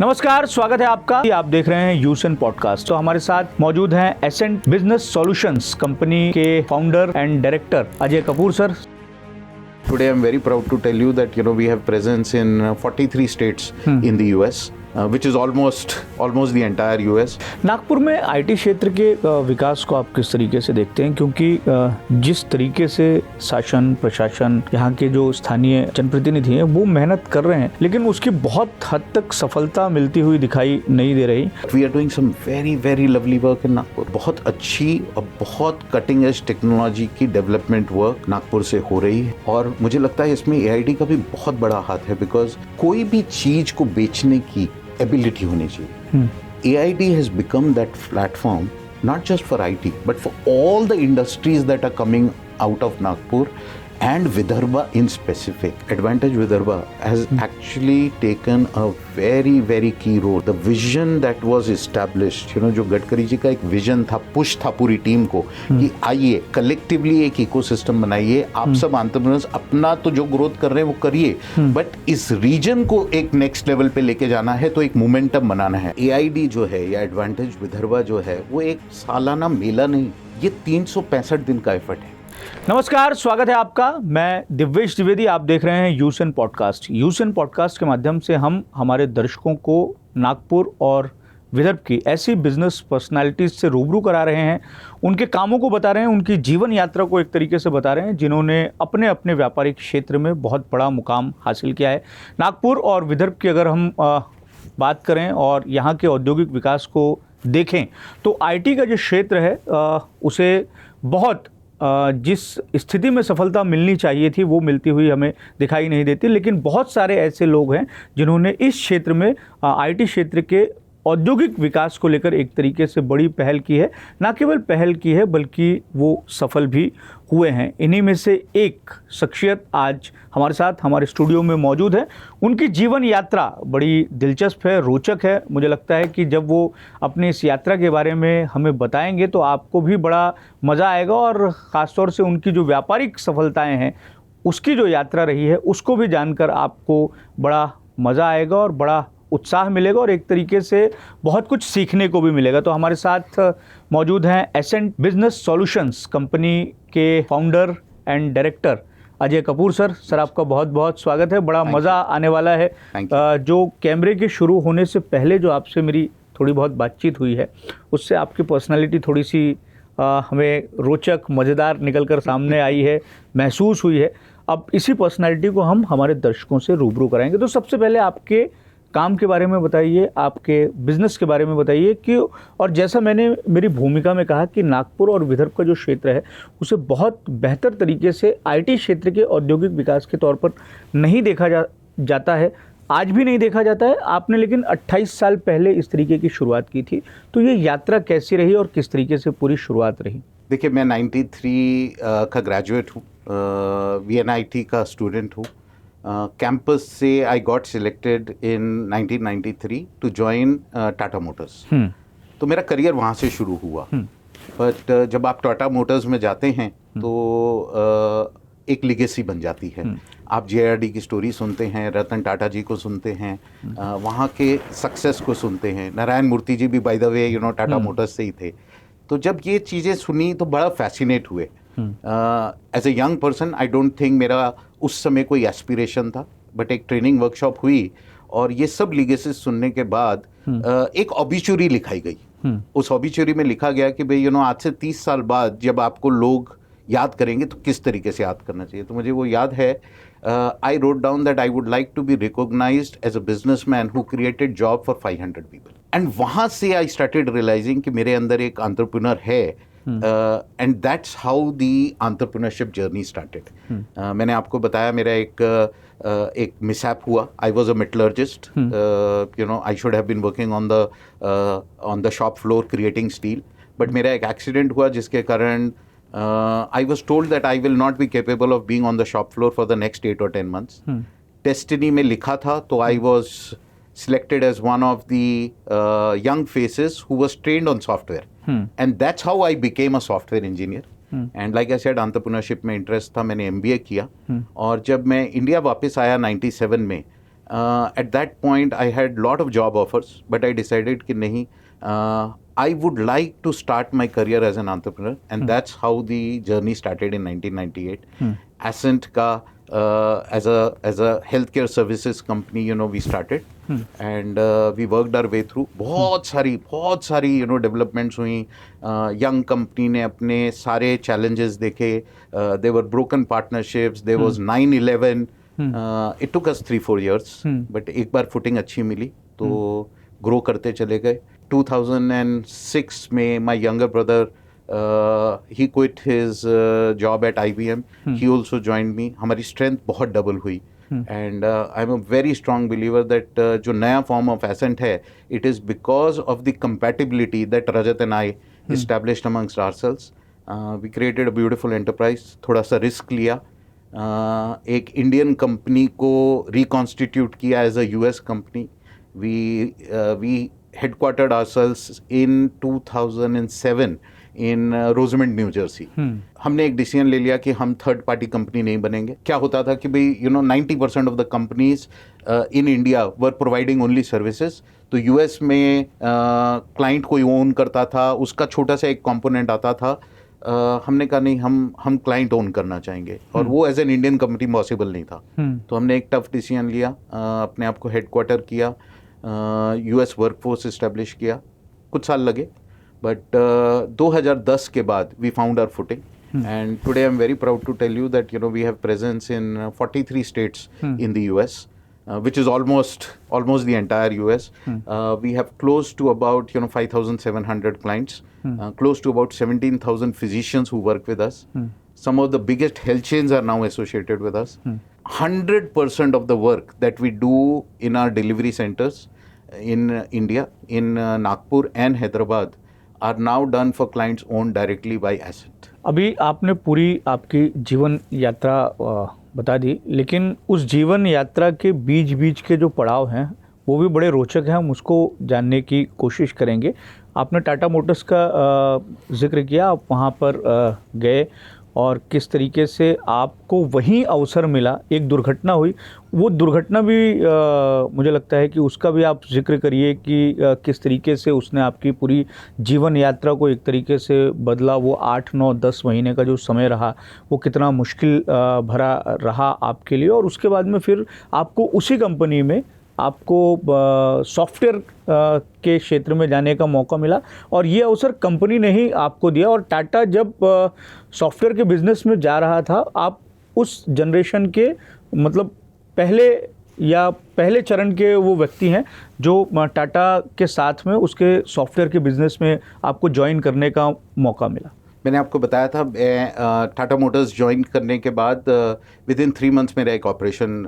नमस्कार, स्वागत है आपका। आप देख रहे हैं यूसन पॉडकास्ट। तो हमारे साथ मौजूद हैं एसेंट बिजनेस सॉल्यूशंस कंपनी के founder and director Ajay Kapoor sir. Today I'm very proud to tell you that we have presence in 43 states in the US, which is almost the entire US. Nagpur में IT क्षेत्र के विकास को आप किस तरीके से देखते हैं, क्योंकि जिस तरीके से शासन प्रशासन यहाँ के जो स्थानीय जनप्रतिनिधि हैं वो मेहनत कर रहे हैं, लेकिन उसकी बहुत हद तक सफलता मिलती हुई दिखाई नहीं दे रही। We are doing some very lovely work in Nagpur. बहुत अच्छी और बहुत कटिंग एज टेक्नोलॉजी की डेवलपमेंट वर्क नागपुर से हो रही है, और मुझे लगता है इसमें एआईडी का भी बहुत बड़ा हाथ है, बिकॉज कोई भी चीज को बेचने की एबिलिटी होनी चाहिए। AID has become that platform not just for IT but for all the industries that are coming out of Nagpur and Vidarbha in specific. Advantage Vidarbha has actually taken a very key role. The vision that was established, जो गडकरी जी का एक vision था, push था पूरी team को कि आइए collectively एक इकोसिस्टम बनाइए, आप सब एंटरप्रेन्योर्स अपना तो जो ग्रोथ कर रहे हैं वो करिए, बट इस रीजन को एक नेक्स्ट लेवल पे लेके जाना है, तो एक मोमेंटम बनाना है। एआईडी जो है या एडवांटेज विदर्भा जो है वो एक सालाना मेला नहीं, ये 365 दिन का एफर्ट है। नमस्कार, स्वागत है आपका। मैं दिव्येश द्विवेदी, आप देख रहे हैं यूसन पॉडकास्ट। यूसन पॉडकास्ट के माध्यम से हम हमारे दर्शकों को नागपुर और विदर्भ की ऐसी बिजनेस पर्सनालिटीज से रूबरू करा रहे हैं, उनके कामों को बता रहे हैं, उनकी जीवन यात्रा को एक तरीके से बता रहे हैं, जिन्होंने अपने अपने व्यापारिक क्षेत्र में बहुत बड़ा मुकाम हासिल किया है। नागपुर और विदर्भ की अगर हम बात करें और यहाँ के औद्योगिक विकास को देखें तो आईटी का जो क्षेत्र है उसे बहुत जिस स्थिति में सफलता मिलनी चाहिए थी वो मिलती हुई हमें दिखाई नहीं देती। लेकिन बहुत सारे ऐसे लोग हैं जिन्होंने इस क्षेत्र में आईटी क्षेत्र के औद्योगिक विकास को लेकर एक तरीके से बड़ी पहल की है। ना केवल पहल की है बल्कि वो सफल भी हुए हैं। इन्हीं में से एक शख्सियत आज हमारे साथ हमारे स्टूडियो में मौजूद है। उनकी जीवन यात्रा बड़ी दिलचस्प है, रोचक है। मुझे लगता है कि जब वो अपनी इस यात्रा के बारे में हमें बताएंगे तो आपको भी बड़ा मज़ा आएगा, और ख़ासतौर से उनकी जो व्यापारिक सफलताएँ हैं उसकी जो यात्रा रही है उसको भी जानकर आपको बड़ा मज़ा आएगा और बड़ा उत्साह मिलेगा, और एक तरीके से बहुत कुछ सीखने को भी मिलेगा। तो हमारे साथ मौजूद हैं एसेंट बिजनेस सॉल्यूशंस कंपनी के founder and director Ajay Kapoor sir. Sir, आपका बहुत बहुत स्वागत है। बड़ा मज़ा आने वाला है। जो कैमरे के शुरू होने से पहले जो आपसे मेरी थोड़ी बहुत बातचीत हुई है उससे आपकी पर्सनालिटी थोड़ी सी हमें रोचक मज़ेदार निकल कर सामने आई है, महसूस हुई है। अब इसी पर्सनालिटी को हम हमारे दर्शकों से रूबरू कराएंगे। तो सबसे पहले आपके काम के बारे में बताइए, आपके बिजनेस के बारे में बताइए कि, और जैसा मैंने मेरी भूमिका में कहा कि नागपुर और विदर्भ का जो क्षेत्र है उसे बहुत बेहतर तरीके से आईटी क्षेत्र के औद्योगिक विकास के तौर पर नहीं देखा जाता है, आज भी नहीं देखा जाता है। आपने लेकिन 28 साल पहले इस तरीके की शुरुआत की थी, तो ये यात्रा कैसी रही और किस तरीके से पूरी शुरुआत रही? देखिए, मैं 93 का ग्रेजुएट हूँ, VNIT का स्टूडेंट हूँ। कैंपस से I got selected in 1993 to join Tata Motors. तो मेरा करियर वहाँ से शुरू हुआ। बट जब आप टाटा मोटर्स में जाते हैं तो एक लिगेसी बन जाती है। आप JRD की स्टोरी सुनते हैं, रतन टाटा जी को सुनते हैं, वहाँ के सक्सेस को सुनते हैं। नारायण मूर्ति जी भी by the way Tata Motors से ही थे। तो जब ये चीज़ें सुनी तो बड़ा फैसिनेट हुए। As a young person I don't think मेरा उस समय कोई एस्पिरेशन था, बट एक ट्रेनिंग वर्कशॉप हुई और ये सब लीगेसीज सुनने के बाद एक ऑबिचुरी लिखाई गई। उस ऑबिचुरी में लिखा गया कि भाई आज से 30 साल बाद जब आपको लोग याद करेंगे तो किस तरीके से याद करना चाहिए। तो मुझे वो याद है, I wrote down that I would like to be recognised as a businessman who created job for 500 people. And वहाँ से आई स्टार्टेड रियलाइजिंग कि मेरे अंदर एक एंटरप्रेन्योर है, and that's how the entrepreneurship journey started. मैंने आपको बताया मेरा एक मिसहैप हुआ। I was a metallurgist, I should have been working on the shop floor creating steel, but मेरा एक एक्सीडेंट हुआ जिसके कारण I was told that I will not be capable of being on the shop floor for the next 8 or 10 months. Destiny में लिखा था, तो I was selected as one of the young faces who was trained on software. And that's how I became a software engineer. And like I said, entrepreneurship में interest था, मैंने MBA किया। और जब मैं इंडिया वापस आया 97 में, At that point, I had lot of job offers, but I decided कि नहीं, I would like to start my career as an entrepreneur, and that's how the journey started in 1998. Ascent का as a healthcare services company, we started, and we worked our way through. बहुत सारी developments हुई. Young company ने अपने सारे challenges देखे. There were broken partnerships. There was 9/11. It took us 3-4 years, but एक बार footing अच्छी मिली तो grow करते चले गए. 2006 में my younger brother, he quit his job at IBM. He also joined me. हमारी strength बहुत double हुई. And I'm a very strong believer that जो नया form of Ascent है, it is because of the compatibility that Rajat and I established amongst ourselves. We created a beautiful enterprise. थोड़ा सा risk लिया. एक Indian company को reconstitute किया as a US company. We headquartered ourselves in 2007 in Rosamond, New Jersey. हमने एक decision ले लिया कि हम थर्ड पार्टी कंपनी नहीं बनेंगे. क्या होता था कि भाई 90% of the companies in India were providing only services. तो यूएस में क्लाइंट कोई ओन करता था, उसका छोटा सा एक कंपोनेंट आता था. हमने कहा नहीं, हम क्लाइंट ओन करना चाहेंगे, और वो as an Indian company possible नहीं था. तो हमने एक टफ डिसीजन लिया, अपने आप को हेडक्वार्टर किया, यूएस वर्कफोर्स इस्टेब्लिश किया. कुछ साल लगे, बट 2010 के बाद we found our footing. And today I am very proud to tell you that we have presence in 43 states in the US, which is almost the entire US. We have close to about 5,700 clients, close to about 17,000 physicians who work with us. Some of the biggest health chains are now associated with us. 100% of the work that we do in our delivery centers in India, in Nagpur and Hyderabad, are now done for clients owned directly by Ascent. अभी आपने पूरी आपकी जीवन यात्रा बता दी, लेकिन उस जीवन यात्रा के बीच के जो पड़ाव हैं वो भी बड़े रोचक हैं. हम उसको जानने की कोशिश करेंगे. आपने टाटा मोटर्स का जिक्र किया, आप वहाँ पर गए और किस तरीके से आपको वहीं अवसर मिला. एक दुर्घटना हुई, वो दुर्घटना भी मुझे लगता है कि उसका भी आप जिक्र करिए कि किस तरीके से उसने आपकी पूरी जीवन यात्रा को एक तरीके से बदला. वो 8, 9, 10 महीने का जो समय रहा वो कितना मुश्किल भरा रहा आपके लिए, और उसके बाद में फिर आपको उसी कंपनी में आपको सॉफ्टवेयर के क्षेत्र में जाने का मौका मिला, और ये अवसर कंपनी ने ही आपको दिया. और टाटा जब सॉफ्टवेयर के बिजनेस में जा रहा था, आप उस जनरेशन के मतलब पहले चरण के वो व्यक्ति हैं जो टाटा के साथ में उसके सॉफ्टवेयर के बिजनेस में आपको ज्वाइन करने का मौका मिला. मैंने आपको बताया था, टाटा मोटर्स ज्वाइन करने के बाद विद इन 3 मंथ्स मेरा एक ऑपरेशन,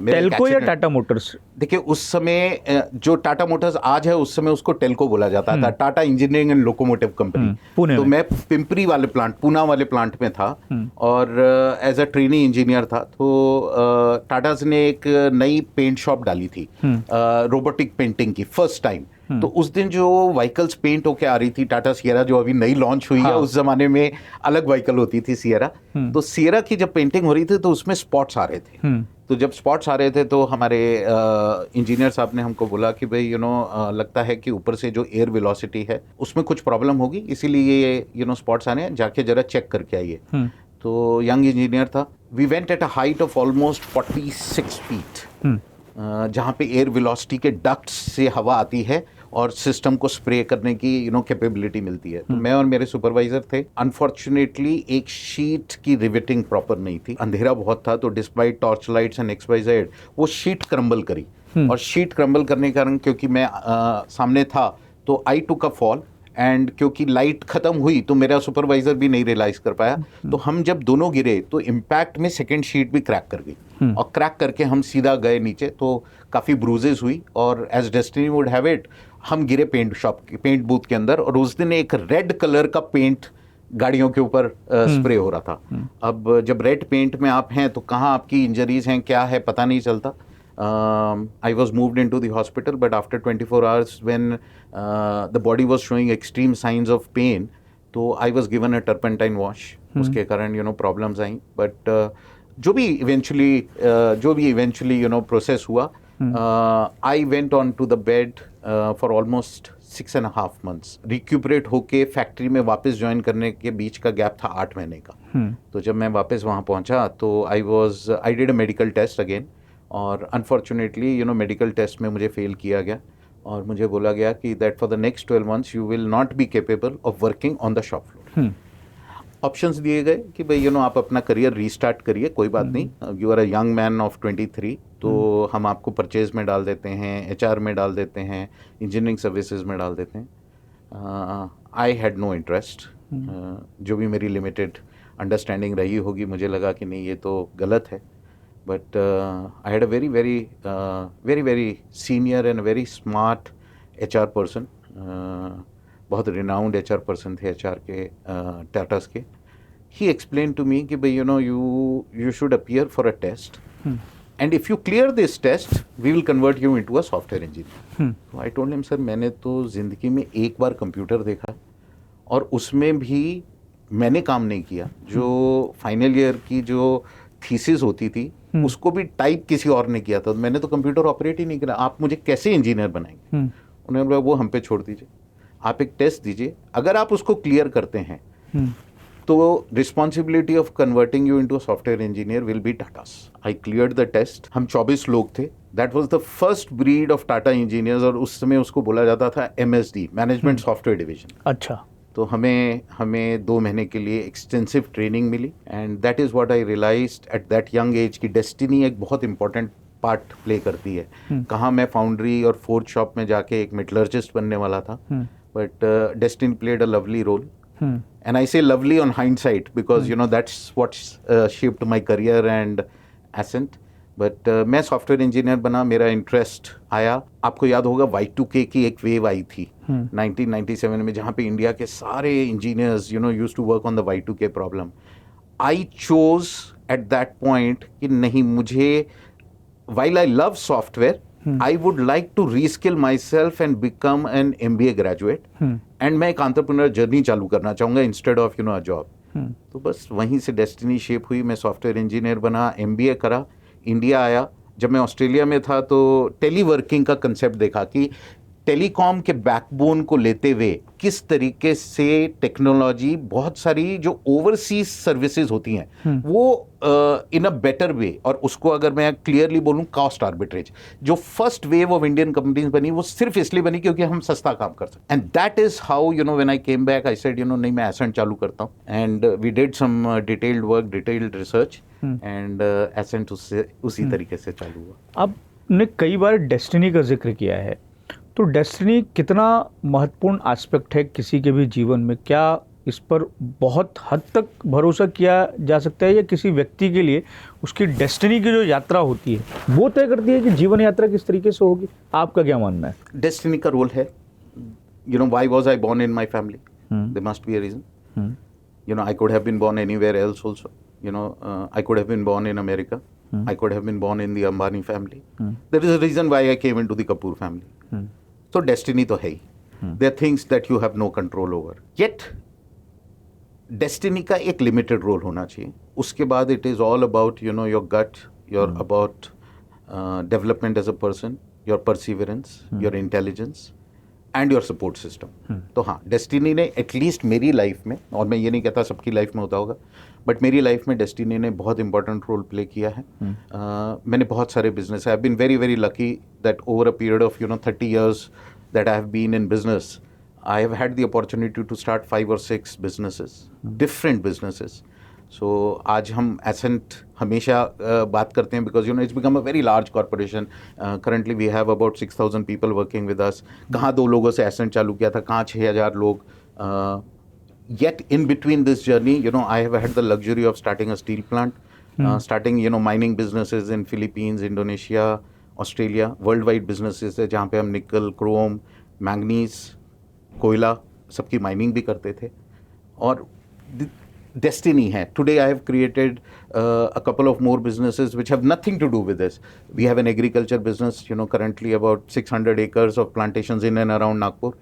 टेल्को या टाटा मोटर्स? देखिए, उस समय जो टाटा मोटर्स आज है, उस समय उसको टेल्को बोला जाता था, Tata engineering and locomotive company. तो मैं पिंपरी वाले प्लांट, पूना वाले प्लांट में था, और एज अ ट्रेनी इंजीनियर था. तो टाटाज ने एक नई पेंट शॉप डाली थी, रोबोटिक पेंटिंग की, फर्स्ट टाइम. तो उस दिन जो व्हीकल्स पेंट होके आ रही थी, टाटा सियरा जो अभी नई लॉन्च हुई है, उस जमाने में अलग व्हीकल होती थी सियरा. तो सियरा की जब पेंटिंग हो रही थी तो उसमें स्पॉट्स आ रहे थे. तो जब स्पॉट्स आ रहे थे तो हमारे इंजीनियर साहब ने हमको बोला कि भाई लगता है कि ऊपर से जो एयर वेलोसिटी है उसमें कुछ प्रॉब्लम होगी, इसीलिए ये स्पॉट्स आ रहे हैं, जाके जरा चेक करके आइए. तो यंग इंजीनियर था. We went at a height of almost 46 feet, जहाँ पे एयर वेलोसिटी के डक्ट्स से हवा आती है और सिस्टम को स्प्रे करने की कैपेबिलिटी मिलती है. तो मैं और मेरे सुपरवाइजर थे. अनफॉर्चुनेटली एक शीट की रिवेटिंग प्रॉपर नहीं थी, अंधेरा बहुत था. तो despite torch lights and XYZ वो शीट क्रम्बल करी, और शीट क्रम्बल करने के कारण क्योंकि मैं सामने था तो आई टुक अ फॉल. एंड क्योंकि लाइट खत्म हुई तो मेरा सुपरवाइजर भी नहीं रियलाइज कर पाया. तो हम जब दोनों गिरे तो इम्पैक्ट में सेकेंड शीट भी क्रैक कर गई, और क्रैक करके हम सीधा गए नीचे. तो काफ़ी ब्रूजेस हुई, और as destiny would have it हम गिरे पेंट बूथ के अंदर. और उस दिन एक रेड कलर का पेंट गाड़ियों के ऊपर स्प्रे हो रहा था. अब जब रेड पेंट में आप हैं तो कहाँ आपकी इंजरीज हैं, क्या है, पता नहीं चलता. I was moved into the hospital, but after 24 hours when the body was showing extreme signs of pain, तो I was given a turpentine wash. उसके कारण problems आई. But जो भी eventually प्रोसेस हुआ, I went on to the bed for almost 6.5 months. Recuperate होके factory में वापस join करने के बीच का गैप था 8 महीने का. तो जब मैं वापस वहाँ पहुँचा तो I did a medical test again, और अनफॉर्चुनेटली मेडिकल टेस्ट में मुझे फेल किया गया और मुझे बोला गया कि that for the next 12 months you will not be capable of working on the shop floor. Options दिए गए कि भाई आप अपना करियर रीस्टार्ट करिए, कोई बात नहीं, you are a young man of 23, तो हम आपको परचेज में डाल देते हैं, HR में डाल देते हैं, इंजीनियरिंग सर्विसेज में डाल देते हैं. I had no interest. जो भी मेरी लिमिटेड अंडरस्टैंडिंग रही होगी, मुझे लगा कि नहीं ये तो गलत है. But I had a very very very very senior and very smart HR person. बहुत रिनाउंड HR पर्सन थे HR के टाटास के. ही एक्सप्लेन टू मी कि भाई you should appear for a test, and if you clear this test we will convert you into a software engineer. तो I told him, sir मैंने तो ज़िंदगी में एक बार कंप्यूटर देखा और उसमें भी मैंने काम नहीं किया. जो फाइनल ईयर की जो थीसिस होती थी उसको भी टाइप किसी और ने किया था. मैंने तो कंप्यूटर ऑपरेट ही नहीं किया. आप मुझे कैसे इंजीनियर बनाएंगे? उन्होंने बोला वो हम पे छोड़ दीजिए, आप एक टेस्ट दीजिए, अगर आप उसको क्लियर करते हैं तो responsibility of converting you into software engineer will be Tatas. I cleared the test. हम 24 लोग थे. That was the first breed of Tata engineers, और उस समय उसको बोला जाता था MSD, मैनेजमेंट सॉफ्टवेयर डिवीजन. अच्छा. तो हमें 2 महीने के लिए एक्सटेंसिव ट्रेनिंग मिली, and that is what I realised at that young age कि डेस्टिनी एक बहुत इंपॉर्टेंट पार्ट प्ले करती है. कहाँ मैं फाउंड्री और फोर्थ शॉप में जाके एक मेटलर्जिस्ट बनने वाला था, but destiny played a lovely role. And I say lovely on hindsight because that's what's shaped my career and ascent. But मैं सॉफ्टवेयर इंजीनियर बना, मेरा इंटरेस्ट आया. आपको याद होगा Y2K की एक वेव आई थी 1997 में, जहाँ पे इंडिया के सारे engineers used to work on the Y2K problem. I chose at that point कि नहीं, मुझे while I love software, I would like to reskill myself and become an MBA graduate. And मैं एक entrepreneur journey चालू करना चाहूँगा instead of a job. तो बस वहीं से डेस्टिनी शेप हुई. मैं सॉफ्टवेयर इंजीनियर बना, MBA करा, इंडिया आया. जब मैं ऑस्ट्रेलिया में था तो टेलीवर्किंग का कंसेप्ट देखा कि टेलीकॉम के बैकबोन को लेते हुए किस तरीके से टेक्नोलॉजी बहुत सारी जो ओवरसीज सर्विसेज होती हैं वो इन अ बेटर वे, और उसको अगर मैं क्लियरली बोलूं कॉस्ट आर्बिट्रेज. जो first wave of Indian companies बनी वो सिर्फ इसलिए बनी क्योंकि हम सस्ता काम कर सकते. And that is how when I came back I said नहीं, मैं एसेंट चालू करता हूँ. And we did some detailed work, detailed research, and Ascent उसी तरीके से चालू हुआ. आपने कई बार डेस्टिनी का जिक्र किया है, तो डेस्टिनी कितना महत्वपूर्ण एस्पेक्ट है किसी के भी जीवन में? क्या इस पर बहुत हद तक भरोसा किया जा सकता है, या किसी व्यक्ति के लिए उसकी डेस्टिनी की जो यात्रा होती है वो तय करती है कि जीवन यात्रा किस तरीके से होगी? आपका क्या मानना है? डेस्टिनी का रोल है. Why was I born in my family? There must be a reason. I could have been born anywhere else also. I could have been born in America. I could have been born in the Ambani family. There is a reason why I came into the Kapoor family. So destiny तो है ही. There are things that you have no control over. Yet destiny का एक limited role होना चाहिए. उसके बाद it is all about your gut, about development as a person, your perseverance, your intelligence, and your support system. तो हाँ, destiny ने at least मेरी लाइफ में, और मैं ये नहीं कहता सबकी लाइफ में होता होगा, बट मेरी लाइफ में डेस्टिनी ने बहुत इंपॉर्टेंट रोल प्ले किया है. मैंने बहुत सारे business, I have been very very lucky that over a period of 30 years that I have been in business, I have had the opportunity to start 5 or 6 businesses, different businesses. So आज हम Ascent हमेशा बात करते हैं because it's become a very large corporation. Currently we have about 6,000 people working with us. कहाँ 2 लोगों से accent चालू किया था, कहाँ 6,000 लोग. Yet in between this journey, I have had the luxury of starting a steel plant, starting, mining businesses in Philippines, Indonesia, Australia, worldwide businesses है जहाँ पे हम निकल, क्रोम, मैंगनीज, कोयला सबकी माइनिंग भी करते थे. और destiny है. Today I have created a couple of more businesses which have nothing to do with this. We have an agriculture business, currently about 600 acres of plantations in and around Nagpur.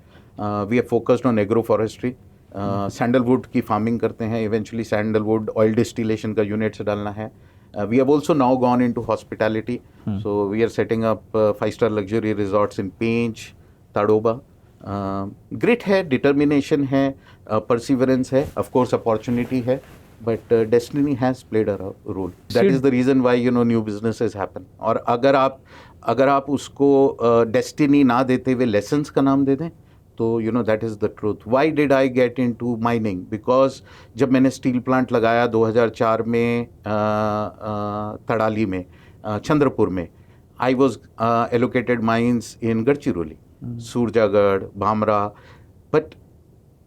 We are focused on agroforestry. Sandalwood की farming करते हैं. Eventually sandalwood oil distillation का units डालना है. We have also now gone into hospitality. So we are setting up 5-star luxury resorts in Pench, Tadoba. Grit है, determination है, perseverance है, of course opportunity है, but destiny has played a role. That is the reason why new businesses happen. और अगर आप उसको destiny ना देते हुए lessons का नाम दे दें तो that is the truth. Why did I get into mining? Because जब मैंने स्टील प्लांट लगाया 2004 में तड़ाली में, चंद्रपुर में, I was allocated mines in Gadchiroli, Surajgarh, Bhamra, but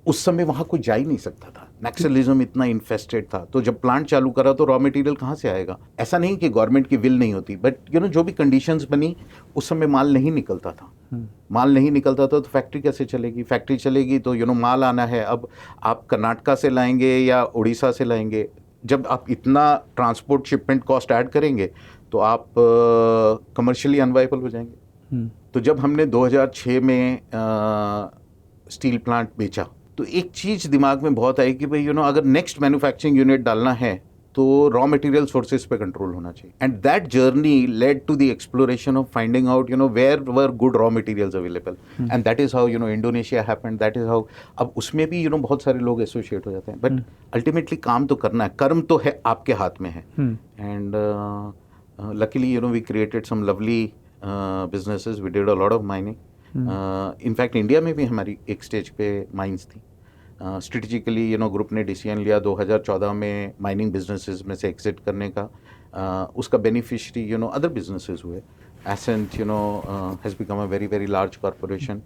उस समय वहाँ कोई जा ही नहीं सकता था, नक्सलिज्म इतना इन्फेस्टेड था। तो जब प्लांट चालू करा तो रॉ मटेरियल कहाँ से आएगा? ऐसा नहीं कि गवर्नमेंट की विल नहीं होती, बट जो भी कंडीशंस बनी उस समय माल नहीं निकलता था। माल नहीं निकलता था तो फैक्ट्री कैसे चलेगी? फैक्ट्री चलेगी तो माल आना है, अब आप कर्नाटका से लाएंगे या उड़ीसा से लाएंगे। जब आप इतना ट्रांसपोर्ट शिपमेंट कॉस्ट ऐड करेंगे तो आप कमर्शियली अनवाइबल हो जाएंगे। तो जब हमने 2006 में स्टील प्लांट बेचा तो एक चीज़ दिमाग में बहुत आई कि भाई अगर नेक्स्ट मैन्युफैक्चरिंग यूनिट डालना है तो रॉ मटेरियल सोर्सेज पे कंट्रोल होना चाहिए। And that journey led to the exploration of finding out where were good raw materials available, and that is how Indonesia happened. That is how अब उसमें भी बहुत सारे लोग एसोसिएट हो जाते हैं, बट अल्टीमेटली काम तो करना है, कर्म तो है आपके हाथ में है। And luckily we created some lovely businesses, we did a lot of mining. In fact India में भी हमारी एक स्टेज पे माइंस थी। स्ट्रेटेजिकली ग्रुप ने डिसीजन लिया 2014 में माइनिंग बिजनेसेस में से एग्जिट करने का। उसका बेनिफिशरी अदर बिजनेसेस हुए। Ascent has become a very very large corporation.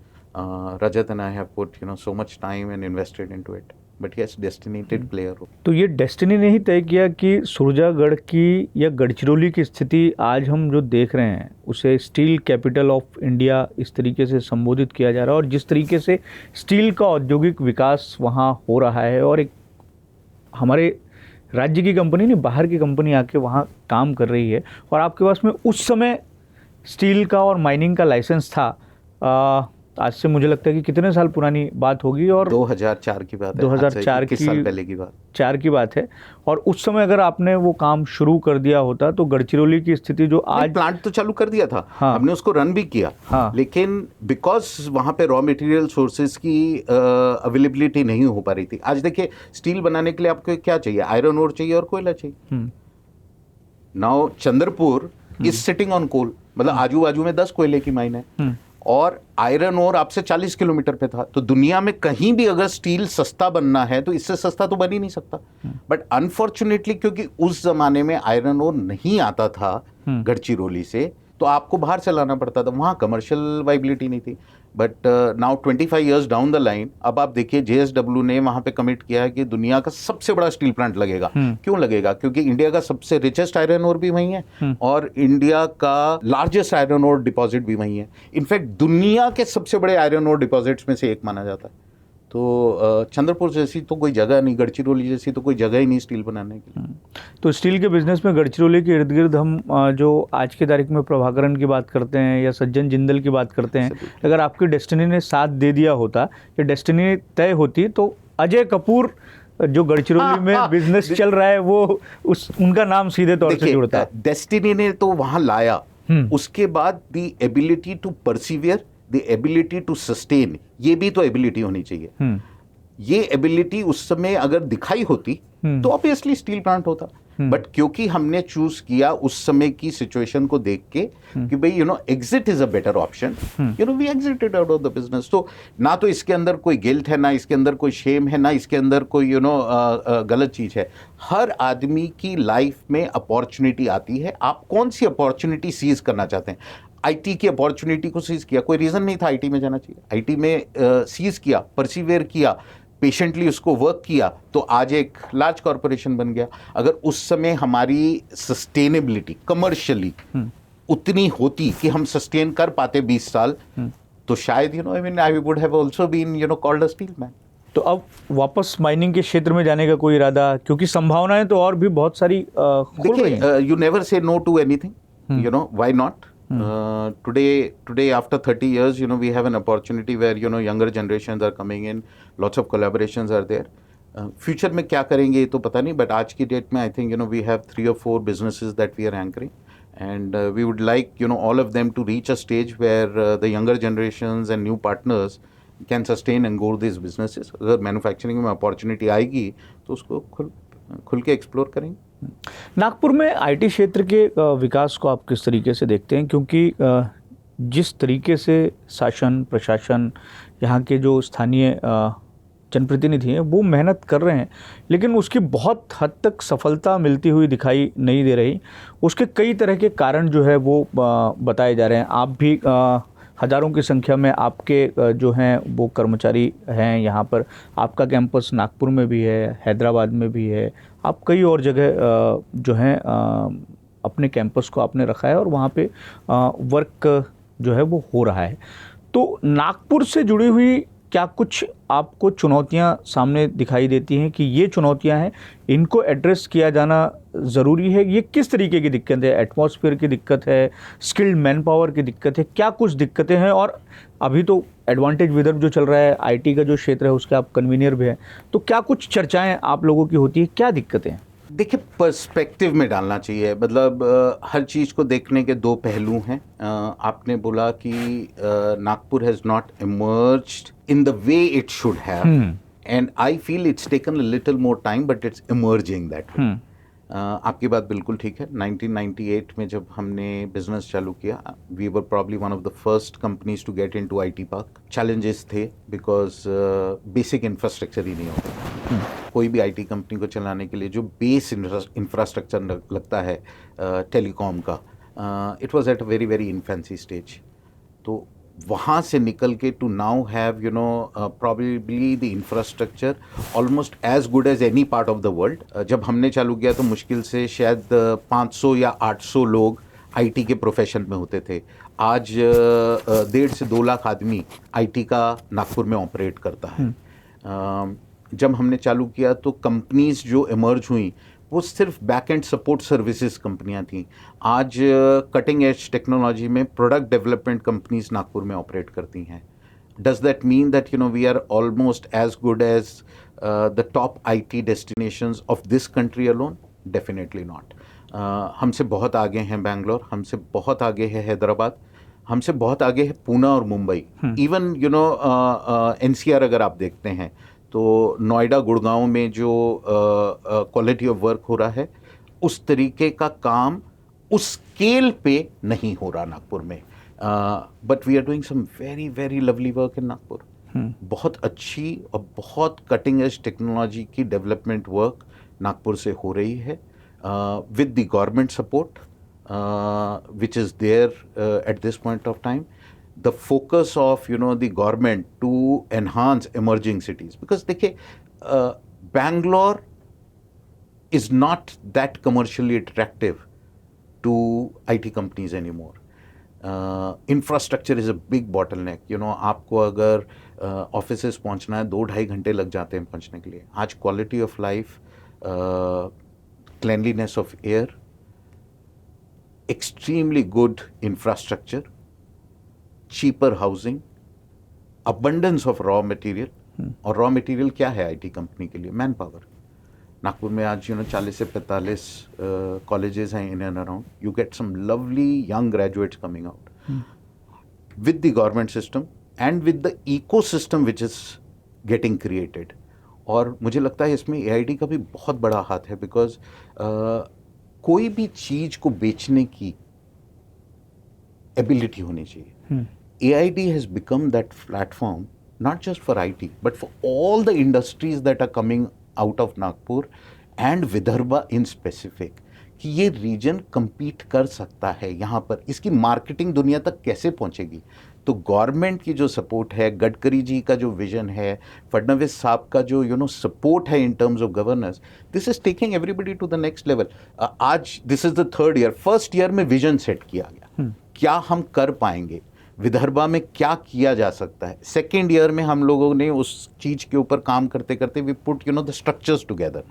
Rajat and I have put so much time and invested into it. But yes, destiny did play a role. तो ये destiny ने ही तय किया कि सुरजागढ़ की या गढ़चिरौली की स्थिति आज हम जो देख रहे हैं उसे स्टील कैपिटल ऑफ इंडिया इस तरीके से संबोधित किया जा रहा है, और जिस तरीके से स्टील का औद्योगिक विकास वहाँ हो रहा है, और एक हमारे राज्य की कंपनी नहीं, बाहर की कंपनी आके वहाँ काम कर रही है, और आपके पास में उस समय स्टील का और माइनिंग का लाइसेंस था। आज से मुझे लगता है कि कितने साल पुरानी बात होगी, और 2004 की बात है, 2004 की साल पहले की बात, 4 की बात है। और उस समय अगर आपने वो काम शुरू कर दिया होता तो गढ़चिरौली की स्थिति जो आज, प्लांट तो चालू कर दिया था, हाँ, हमने उसको रन भी किया, हाँ, लेकिन बिकॉज वहाँ पे रॉ मटेरियल सोर्सेज की अवेलेबिलिटी नहीं हो पा रही थी। आज देखिए, स्टील बनाने के लिए आपको क्या चाहिए? आयरन ओर चाहिए और कोयला चाहिए। Now Chandrapur is sitting on coal, मतलब आजू बाजू में 10 कोयले की माइन है, और आयरन ओर आपसे 40 किलोमीटर पे था। तो दुनिया में कहीं भी अगर स्टील सस्ता बनना है तो इससे सस्ता तो बन ही नहीं सकता। बट अनफॉर्चुनेटली क्योंकि उस जमाने में आयरन ओर नहीं आता था गढ़चिरौली से, तो आपको बाहर से लाना पड़ता था, वहाँ कमर्शियल वाइबिलिटी नहीं थी। But now 25 years down the line, अब आप देखिए JSW ने वहाँ पे कमिट किया है कि दुनिया का सबसे बड़ा स्टील प्लांट लगेगा। क्यों लगेगा? क्योंकि इंडिया का सबसे रिचेस्ट आयरन ओर भी वहीं है, और इंडिया का लार्जेस्ट आयरन ओर डिपॉजिट भी वहीं है। इनफैक्ट दुनिया के सबसे बड़े आयरन ओर डिपॉजिट्स में से एक माना जाता है। तो चंद्रपुर जैसी तो कोई जगह नहीं, गढ़चिरौली जैसी तो कोई जगह ही नहीं स्टील बनाने के लिए। तो स्टील के बिजनेस में गढ़चिरौली के इर्द गिर्द हम जो आज की तारीख में प्रभाकरण की बात करते हैं या सज्जन जिंदल की बात करते हैं, अगर आपकी डेस्टिनी ने साथ दे दिया होता या डेस्टिनी तय होती तो अजय कपूर जो गढ़चिरौली में बिजनेस चल रहा है वो उनका नाम सीधे तौर से जुड़ता। डेस्टिनी ने तो वहां लाया, उसके बाद the ability to persevere, the ability to sustain, ये भी तो एबिलिटी होनी चाहिए। ये एबिलिटी उस समय अगर दिखाई होती तो ऑब्वियसली स्टील प्लांट होता, बट क्योंकि हमने चूज किया उस समय की सिचुएशन को देख के कि भाई exit is a better option, we exited out of the business. तो ना तो इसके अंदर कोई गिल्ट है, ना इसके अंदर कोई शेम है, ना इसके अंदर कोई गलत चीज है। हर आदमी की लाइफ में अपॉर्चुनिटी आती है, आप कौन सी अपॉर्चुनिटी सीज करना चाहते हैं। आईटी की अपॉर्चुनिटी को सीज किया, कोई रीजन नहीं था आईटी में जाना चाहिए, आईटी में सीज किया, परसिवियर किया, पेशेंटली उसको वर्क किया, तो आज एक लार्ज कॉर्पोरेशन बन गया। अगर उस समय हमारी सस्टेनेबिलिटी कमर्शियली उतनी होती कि हम सस्टेन कर पाते 20 साल, तो शायद I would have also been called a steel man. तो अब वापस माइनिंग के क्षेत्र में जाने का कोई इरादा, क्योंकि संभावनाएं तो और भी बहुत सारी खुल रही हैं। You never say no to anything, why not. Today after 30 years we have an opportunity where younger generations are coming in, lots of collaborations are there. Future में क्या करेंगे ये तो पता नहीं, बट आज की डेट में I think we have 3 or 4 businesses that we are anchoring, and we would like all of them to reach a stage where the younger generations and new partners can sustain and grow these businesses. अगर manufacturing में opportunity आएगी तो उसको खुल के explore करेंगे। नागपुर में IT क्षेत्र के विकास को आप किस तरीके से देखते हैं, क्योंकि जिस तरीके से शासन प्रशासन यहाँ के जो स्थानीय जनप्रतिनिधि हैं वो मेहनत कर रहे हैं, लेकिन उसकी बहुत हद तक सफलता मिलती हुई दिखाई नहीं दे रही। उसके कई तरह के कारण जो है वो बताए जा रहे हैं। आप भी हज़ारों की संख्या में आपके जो हैं वो कर्मचारी हैं यहाँ पर। आपका कैंपस नागपुर में भी है, हैदराबाद में भी है, आप कई और जगह जो हैं अपने कैंपस को आपने रखा है और वहाँ पे वर्क जो है वो हो रहा है। तो नागपुर से जुड़ी हुई क्या कुछ आपको चुनौतियां सामने दिखाई देती हैं कि ये चुनौतियां हैं, इनको एड्रेस किया जाना ज़रूरी है? ये किस तरीके की दिक्कत है? एटमॉस्फेयर की दिक्कत है, स्किल्ड मैन पावर की दिक्कत है, क्या कुछ दिक्कतें हैं? और अभी तो एडवांटेज विदर्भ जो चल रहा है, आईटी का जो क्षेत्र है उसके आप कन्वीनियर भी हैं, तो क्या कुछ चर्चाएँ आप लोगों की होती है, क्या दिक्कतें हैं? देखिए, पर्सपेक्टिव में डालना चाहिए, मतलब हर चीज़ को देखने के 2 पहलू हैं। आपने बोला कि Nagpur has not emerged in the way it should have, and I feel it's taken a little more time but it's emerging that way. आपकी बात बिल्कुल ठीक है। 1998 में जब हमने बिजनेस चालू किया, we were probably one of the first companies to get into IT park. Challenges थे बिकॉज बेसिक इंफ्रास्ट्रक्चर ही नहीं होता। कोई भी आईटी कंपनी को चलाने के लिए जो बेस इंफ्रास्ट्रक्चर लगता है टेलीकॉम का, it was at a very very infancy stage. तो वहाँ से निकल के to now have probably the infrastructure almost as good as any part of the world. जब हमने चालू किया तो मुश्किल से शायद 500 या 800 लोग आईटी के प्रोफेशन में होते थे। आज 1.5 से 2 लाख आदमी आईटी का नागपुर में ऑपरेट करता है। जब हमने चालू किया तो कंपनीज जो इमर्ज हुई वो सिर्फ बैक एंड सपोर्ट सर्विसेज कंपनियां थीं। आज कटिंग एज टेक्नोलॉजी में प्रोडक्ट डेवलपमेंट कंपनीज नागपुर में ऑपरेट करती हैं। Does that mean that we are almost as good as the top IT destinations of this country alone? Definitely not. हमसे बहुत आगे हैं बेंगलोर, हमसे बहुत आगे है हैदराबाद, हमसे बहुत आगे है पूना और मुंबई। इवन एनसीआर अगर आप देखते हैं तो नोएडा गुड़गांव में जो क्वालिटी ऑफ वर्क हो रहा है उस तरीके का काम उस स्केल पे नहीं हो रहा नागपुर में। But we are doing some very very lovely work in Nagpur. बहुत अच्छी और बहुत कटिंग एज टेक्नोलॉजी की डेवलपमेंट वर्क नागपुर से हो रही है with the government support which is there at this point of time. The focus of the government to enhance emerging cities, because देखिए Bangalore is not that commercially attractive to IT companies anymore. Infrastructure is a big bottleneck. आपको अगर offices पहुंचना है 2-2.5 घंटे लग जाते हैं पहुंचने के लिए। आज quality of life, cleanliness of air, extremely good infrastructure, cheaper housing, abundance of raw material. और रॉ मटेरियल क्या है आईटी कंपनी के लिए? Man power. नागपुर में आज 40 से 45 कॉलेजेस हैं in and around. You get some lovely young graduates coming out with the government system and with the ecosystem which is getting created. और मुझे लगता है इसमें एआईटी का भी बहुत बड़ा हाथ है, बिकॉज कोई भी चीज को बेचने की एबिलिटी होनी चाहिए। AIT has become that platform not just for IT but for all the industries that are coming out of Nagpur and Vidarbha in specific, कि ये रीजन compete कर सकता है यहाँ पर। इसकी मार्केटिंग दुनिया तक कैसे पहुँचेगी? तो गवर्नमेंट की जो सपोर्ट है, गडकरी जी का जो विजन है, फडणवीस साहब का जो सपोर्ट है in terms of governance, this is taking everybody to the next level. आज this is the 3rd year. First year में विजन सेट किया गया, क्या हम कर पाएंगे, विदर्भा में क्या किया जा सकता है। 2nd ईयर में हम लोगों ने उस चीज के ऊपर काम करते करते we put the structures together.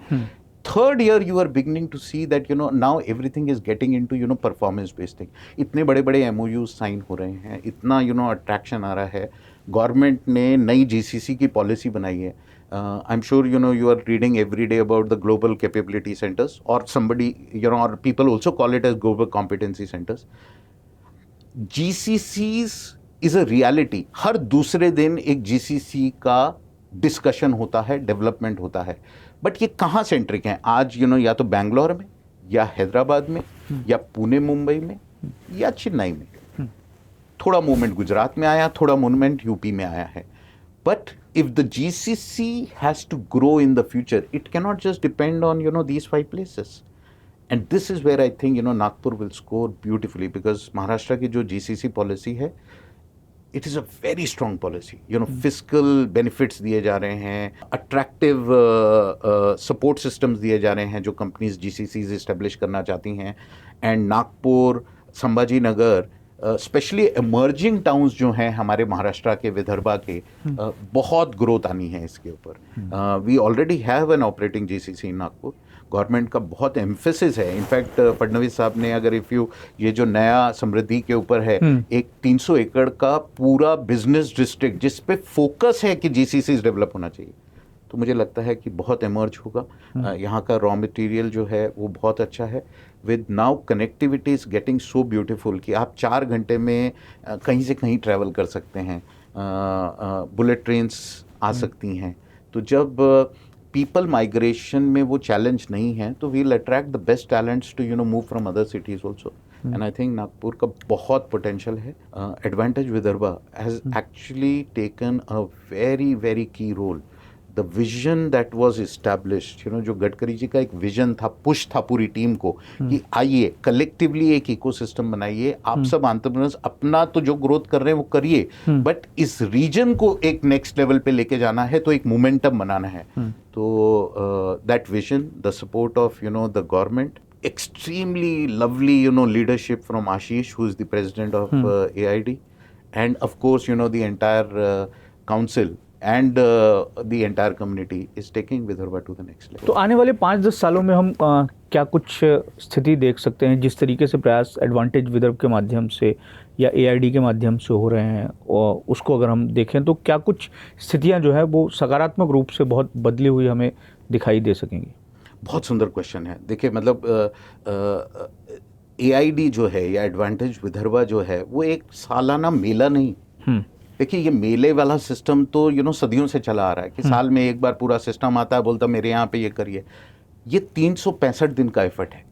3rd year you are beginning to see that now everything is getting into performance based thing. इतने बड़े बड़े MOUs साइन हो रहे हैं, इतना अट्रैक्शन आ रहा है। गवर्नमेंट ने नई जीसीसी की पॉलिसी बनाई है. I'm sure you are reading every day about the global capability centers, or somebody, or people also call it as global competency centers. GCCs is a reality. हर दूसरे दिन एक GCC का discussion होता है, development होता है. बट ये कहाँ सेंट्रिक हैं आज? या तो बैंगलोर में, या हैदराबाद में, या पुणे मुंबई में, या चेन्नई में. थोड़ा मूवमेंट गुजरात में आया, थोड़ा मूवमेंट यूपी में आया है. But if the GCC has to grow in the future, it cannot just depend on, these 5 places. And this is where I think, Nagpur will score beautifully, because Maharashtra की जो GCC policy है, it is a very strong policy. Fiscal benefits दिए जा रहे हैं, attractive support systems दिए जा रहे हैं जो companies GCCs establish करना चाहती हैं. And Nagpur, Sambhaji Nagar, specially emerging towns जो हैं हमारे महाराष्ट्र के, विदर्भा के, बहुत ग्रोथ आनी है इसके ऊपर. We already have an operating GCC in Nagpur. Government का बहुत एम्फेसिस है. इनफैक्ट फडणवीस साहब ने, अगर ये जो नया समृद्धि के ऊपर है, एक 300 एकड़ का पूरा बिजनेस डिस्ट्रिक्ट जिस पे फोकस है कि जीसीसी डेवलप होना चाहिए, तो मुझे लगता है कि बहुत एमर्ज होगा. यहाँ का रॉ मटेरियल जो है वो बहुत अच्छा है. With now connectivity is getting so beautiful कि आप 4 घंटे में कहीं से कहीं ट्रैवल कर सकते हैं. बुलेट ट्रेन्स आ सकती हैं. तो जब पीपल माइग्रेशन में वो चैलेंज नहीं है, तो we'll attract the best talents to move from other cities also. And I think Nagpur का बहुत पोटेंशियल है. Advantage Vidarbha has actually taken a very very key role. The vision that was established, जो गडकरी जी का एक विजन था, पुश था पूरी team को कि आइए कलेक्टिवली एक इकोसिस्टम बनाइए, आप सब एंटरप्रेन्योर्स अपना तो जो ग्रोथ कर रहे हैं वो करिए, बट इस रीजन को एक नेक्स्ट लेवल पे लेके जाना है, तो एक मोमेंटम बनाना है. तो that vision, the support of the government, extremely lovely leadership from Ashish, who is the president of AID, and of course the entire council and the entire community is taking Vidarbha to the next level. तो आने वाले 5-10 सालों में हम क्या कुछ स्थिति देख सकते हैं जिस तरीके से प्रयास एडवांटेज विदर्भ के माध्यम से या AID के माध्यम से हो रहे हैं, और उसको अगर हम देखें तो क्या कुछ स्थितियां जो है वो सकारात्मक रूप से बहुत बदली हुई हमें दिखाई दे सकेंगी? बहुत सुंदर क्वेश्चन है. देखिए, मतलब AID जो है या एडवांटेज विदर्भा जो है वो एक सालाना मेला नहीं. देखिए, ये मेले वाला सिस्टम तो सदियों से चला आ रहा है कि साल में एक बार पूरा सिस्टम आता है, बोलता मेरे यहाँ पे ये करिए. ये 365 दिन का एफर्ट है.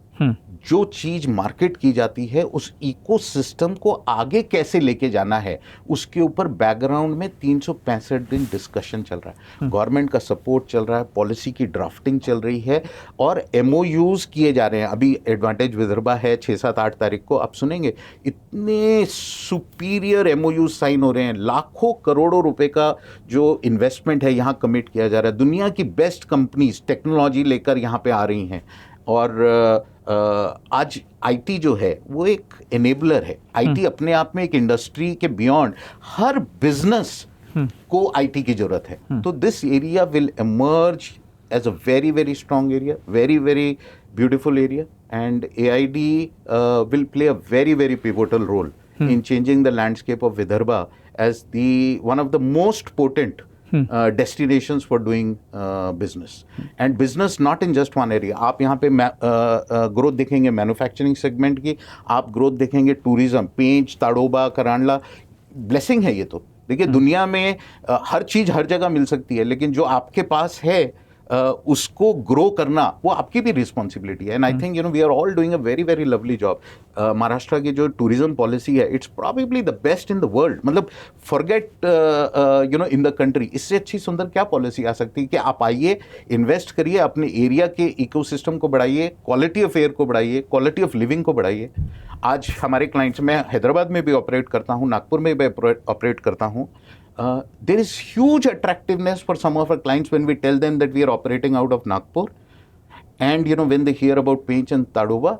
जो चीज मार्केट की जाती है उस इकोसिस्टम को आगे कैसे लेके जाना है, उसके ऊपर बैकग्राउंड में 365 दिन डिस्कशन चल रहा है. गवर्नमेंट का सपोर्ट चल रहा है, पॉलिसी की ड्राफ्टिंग चल रही है, और MOUs किए जा रहे हैं. अभी एडवांटेज विदर्भा है 6-7-8 तारीख को, आप सुनेंगे इतने सुपीरियर MOUs साइन हो रहे हैं. लाखों करोड़ों रुपए का जो इन्वेस्टमेंट है यहाँ कमिट किया जा रहा है. दुनिया की बेस्ट कंपनीज टेक्नोलॉजी लेकर यहाँ पे आ रही हैं. और आज IT जो है वो एक एनेबलर है. IT अपने आप में एक इंडस्ट्री के बियॉन्ड, हर बिजनेस को IT की जरूरत है. तो this area will emerge as a very very strong area, very very beautiful area, and AID will play a very very pivotal role in changing the landscape of Vidarbha as the one of the most potent destinations for doing business. And business not in just one area. आप यहाँ पे growth देखेंगे manufacturing segment की, आप growth देखेंगे tourism, पेंच, Tadoba, Karhandla. Blessing है ये तो. देखिए, दुनिया में हर चीज़ हर जगह मिल सकती है, लेकिन जो आपके पास है उसको ग्रो करना वो आपकी भी रिस्पॉन्सिबिलिटी है. And I think we are all doing a very very lovely job. Maharashtra की जो टूरिज्म पॉलिसी है, it's probably the best in the world. मतलब फॉरगेट इन द कंट्री. इससे अच्छी सुंदर क्या पॉलिसी आ सकती है कि आप आइए, इन्वेस्ट करिए, अपने एरिया के इकोसिस्टम को बढ़ाइए, क्वालिटी ऑफ एयर को बढ़ाइए, क्वालिटी ऑफ लिविंग को बढ़ाइए. आज हमारे क्लाइंट्स, मैं हैदराबाद में भी ऑपरेट करता हूँ, नागपुर में भी ऑपरेट करता हूँ. There is huge attractiveness for some of our clients when we tell them that we are operating out of Nagpur, and when they hear about Pench and Tadoba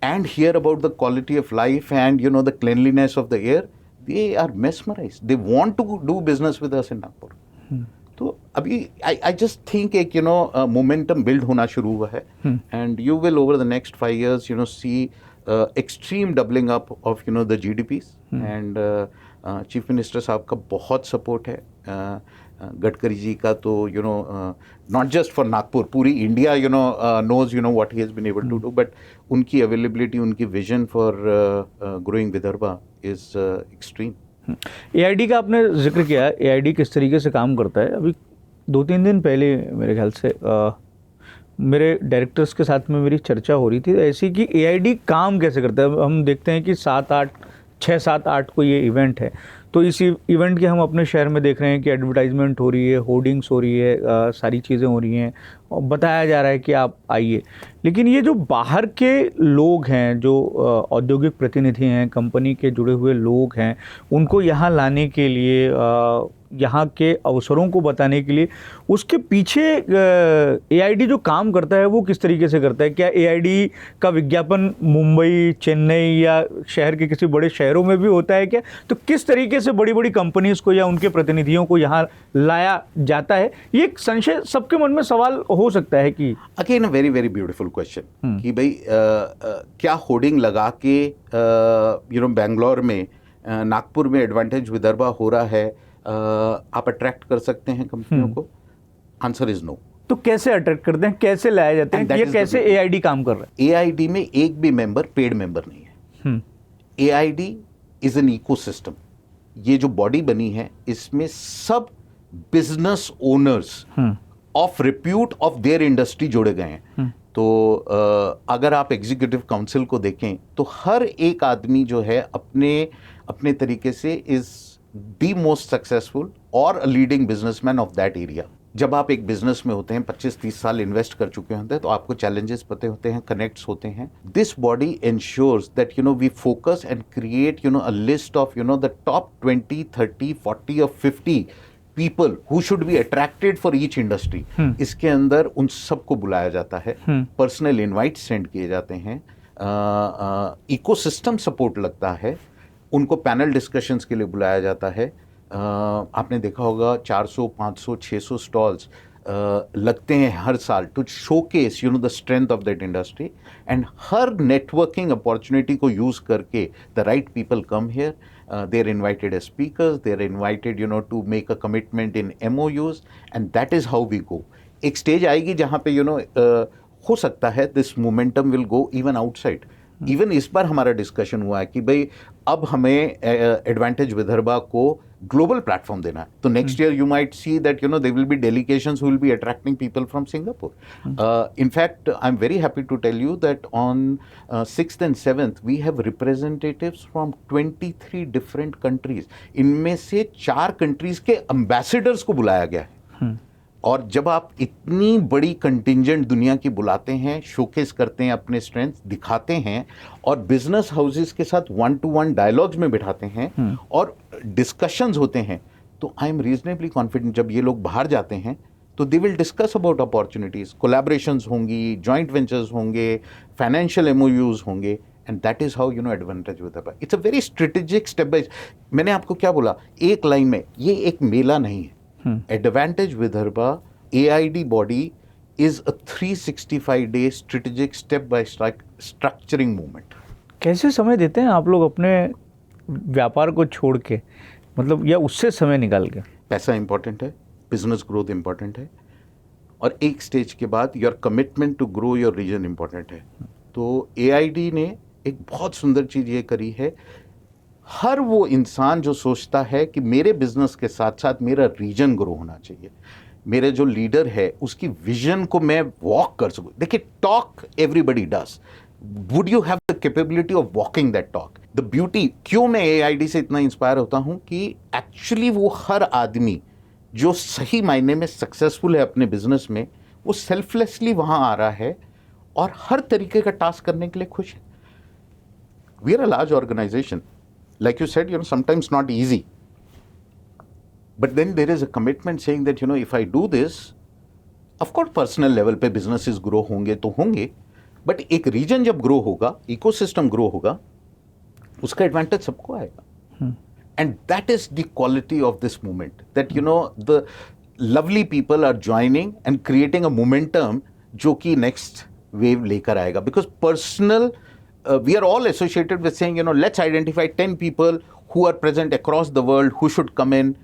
and hear about the quality of life and the cleanliness of the air, they are mesmerized. They want to do business with us in Nagpur. तो अभी I just think एक momentum build होना शुरू हुआ है, and you will over the next 5 years see extreme doubling up of the GDPs, and chief minister साहब का बहुत सपोर्ट है, गडकरी जी का तो नॉट जस्ट फॉर नागपुर, पूरी India knows what he has been able to do, but उनकी availability, उनकी vision for growing Vidarbha is extreme. AID का आपने जिक्र किया, एआईडी किस तरीके से काम करता है? अभी 2-3 दिन पहले मेरे ख्याल से मेरे डायरेक्टर्स के साथ में मेरी चर्चा हो रही थी ऐसी कि एआईडी काम कैसे करता है। हम देखते हैं कि 6-7-8 को ये इवेंट है, तो इस इवेंट के हम अपने शहर में देख रहे हैं कि एडवर्टाइजमेंट हो रही है, होर्डिंग्स हो रही है, सारी चीज़ें हो रही हैं और बताया जा रहा है कि आप आइए। लेकिन ये जो बाहर के लोग हैं, जो औद्योगिक प्रतिनिधि हैं, कंपनी के जुड़े हुए लोग हैं, उनको यहाँ लाने के लिए, यहाँ के अवसरों को बताने के लिए, उसके पीछे एआईडी जो काम करता है वो किस तरीके से करता है? क्या एआईडी का विज्ञापन मुंबई, चेन्नई या शहर के किसी बड़े शहरों में भी होता है क्या? तो किस तरीके से बड़ी बड़ी कंपनीज को या उनके प्रतिनिधियों को यहाँ लाया जाता है? ये एक संशय सबके मन में सवाल हो सकता है कि again a very very beautiful question कि भाई क्या होर्डिंग लगा के बेंगलोर में, नागपुर में एडवांटेज विदर्भा हो रहा है, आप अट्रैक्ट कर सकते हैं कंपनियों को? Answer is no. तो कैसे अट्रैक्ट करते हैं, कैसे लाए जाते हैं, ये कैसे एआईडी काम कर रहा है? एआईडी में एक भी मेंबर पेड मेंबर नहीं है। एआईडी इज एन इकोसिस्टम। ये जो बॉडी बनी है इसमें सब business owners of repute of their industry जोड़े गए हैं। तो अगर आप एग्जीक्यूटिव काउंसिल को देखें तो हर एक आदमी जो है अपने तरीके से इज द मोस्ट सक्सेसफुल और leading businessman of that area. जब आप एक बिजनेस में होते हैं, 25-30 साल इन्वेस्ट कर चुके होते हैं, तो आपको चैलेंजेस पते होते हैं, कनेक्ट्स होते हैं। This body ensures that we focus and create a list of the top 20, 30, 40 और 50 people who should be attracted for each industry। इसके अंदर उन सबको बुलाया जाता है, पर्सनल इनवाइट सेंड किए जाते हैं, इकोसिस्टम सपोर्ट लगता है, उनको पैनल डिस्कशंस के लिए बुलाया जाता है। आपने देखा होगा 400, 500, 600 स्टॉल्स लगते हैं हर साल to showcase the strength of that industry, and हर नेटवर्किंग अपॉर्चुनिटी को यूज करके the right people come here. They are invited as speakers, they are invited to make a commitment in MOUs, and that is how we go। एक stage आएगी जहाँ पे हो सकता है this momentum will go even outside। Even इस बार हमारा discussion हुआ है कि भाई अब हमें एडवांटेज विदर्भा को ग्लोबल प्लेटफॉर्म देना है। तो next year you might see that there will be delegations who will be attracting people from Singapore. In fact, I'm very happy to tell you that on 6th and 7th we have representatives from 23 different countries। इनमें से 4 countries के ambassadors को बुलाया गया है। और जब आप इतनी बड़ी कंटिंजेंट दुनिया की बुलाते हैं, शोकेस करते हैं, अपने स्ट्रेंथ दिखाते हैं और बिजनेस हाउसेस के साथ 1-to-1 डायलॉग्स में बिठाते हैं और डिस्कशंस होते हैं, तो आई एम रीजनेबली कॉन्फिडेंट जब ये लोग बाहर जाते हैं तो they will discuss about opportunities, collaborations होंगी, जॉइंट वेंचर्स होंगे, फाइनेंशियल MOUs होंगे, and that is how advantage Vidarbha. It's a very strategic step by. मैंने आपको क्या बोला एक लाइन में, ये एक मेला नहीं है। Advantage Vidarbha AID body is a 365-day strategic step-by-step structuring movement। कैसे समय देते हैं आप लोग अपने व्यापार को छोड़ के, मतलब या उससे समय निकाल के? पैसा इंपॉर्टेंट है, बिजनेस ग्रोथ इंपॉर्टेंट है, और एक स्टेज के बाद your commitment to grow your region important है। तो AID ने एक बहुत सुंदर चीज़ ये करी है, हर वो इंसान जो सोचता है कि मेरे बिजनेस के साथ साथ मेरा रीजन ग्रो होना चाहिए, मेरे जो लीडर है उसकी विजन को मैं वॉक कर सकूं। देखिए, talk everybody does, would you have the capability of walking that talk? The beauty, क्यों मैं AID से इतना इंस्पायर होता हूं कि एक्चुअली वो हर आदमी जो सही मायने में सक्सेसफुल है अपने बिजनेस में, वो सेल्फलेसली वहां आ रहा है और हर तरीके का टास्क करने के लिए खुश है। We are a large organisation, like you said, sometimes not easy, but then there is a commitment saying that if I do this, of course personal level पे businesses grow होंगे तो होंगे, but एक region जब grow होगा, ecosystem grow होगा, उसका advantage सबको आएगा। And that is the quality of this movement, that the lovely people are joining and creating a momentum जो कि next wave लेकर आएगा, because personal we are all associated with saying let's identify 10 people who are present across the world who should come in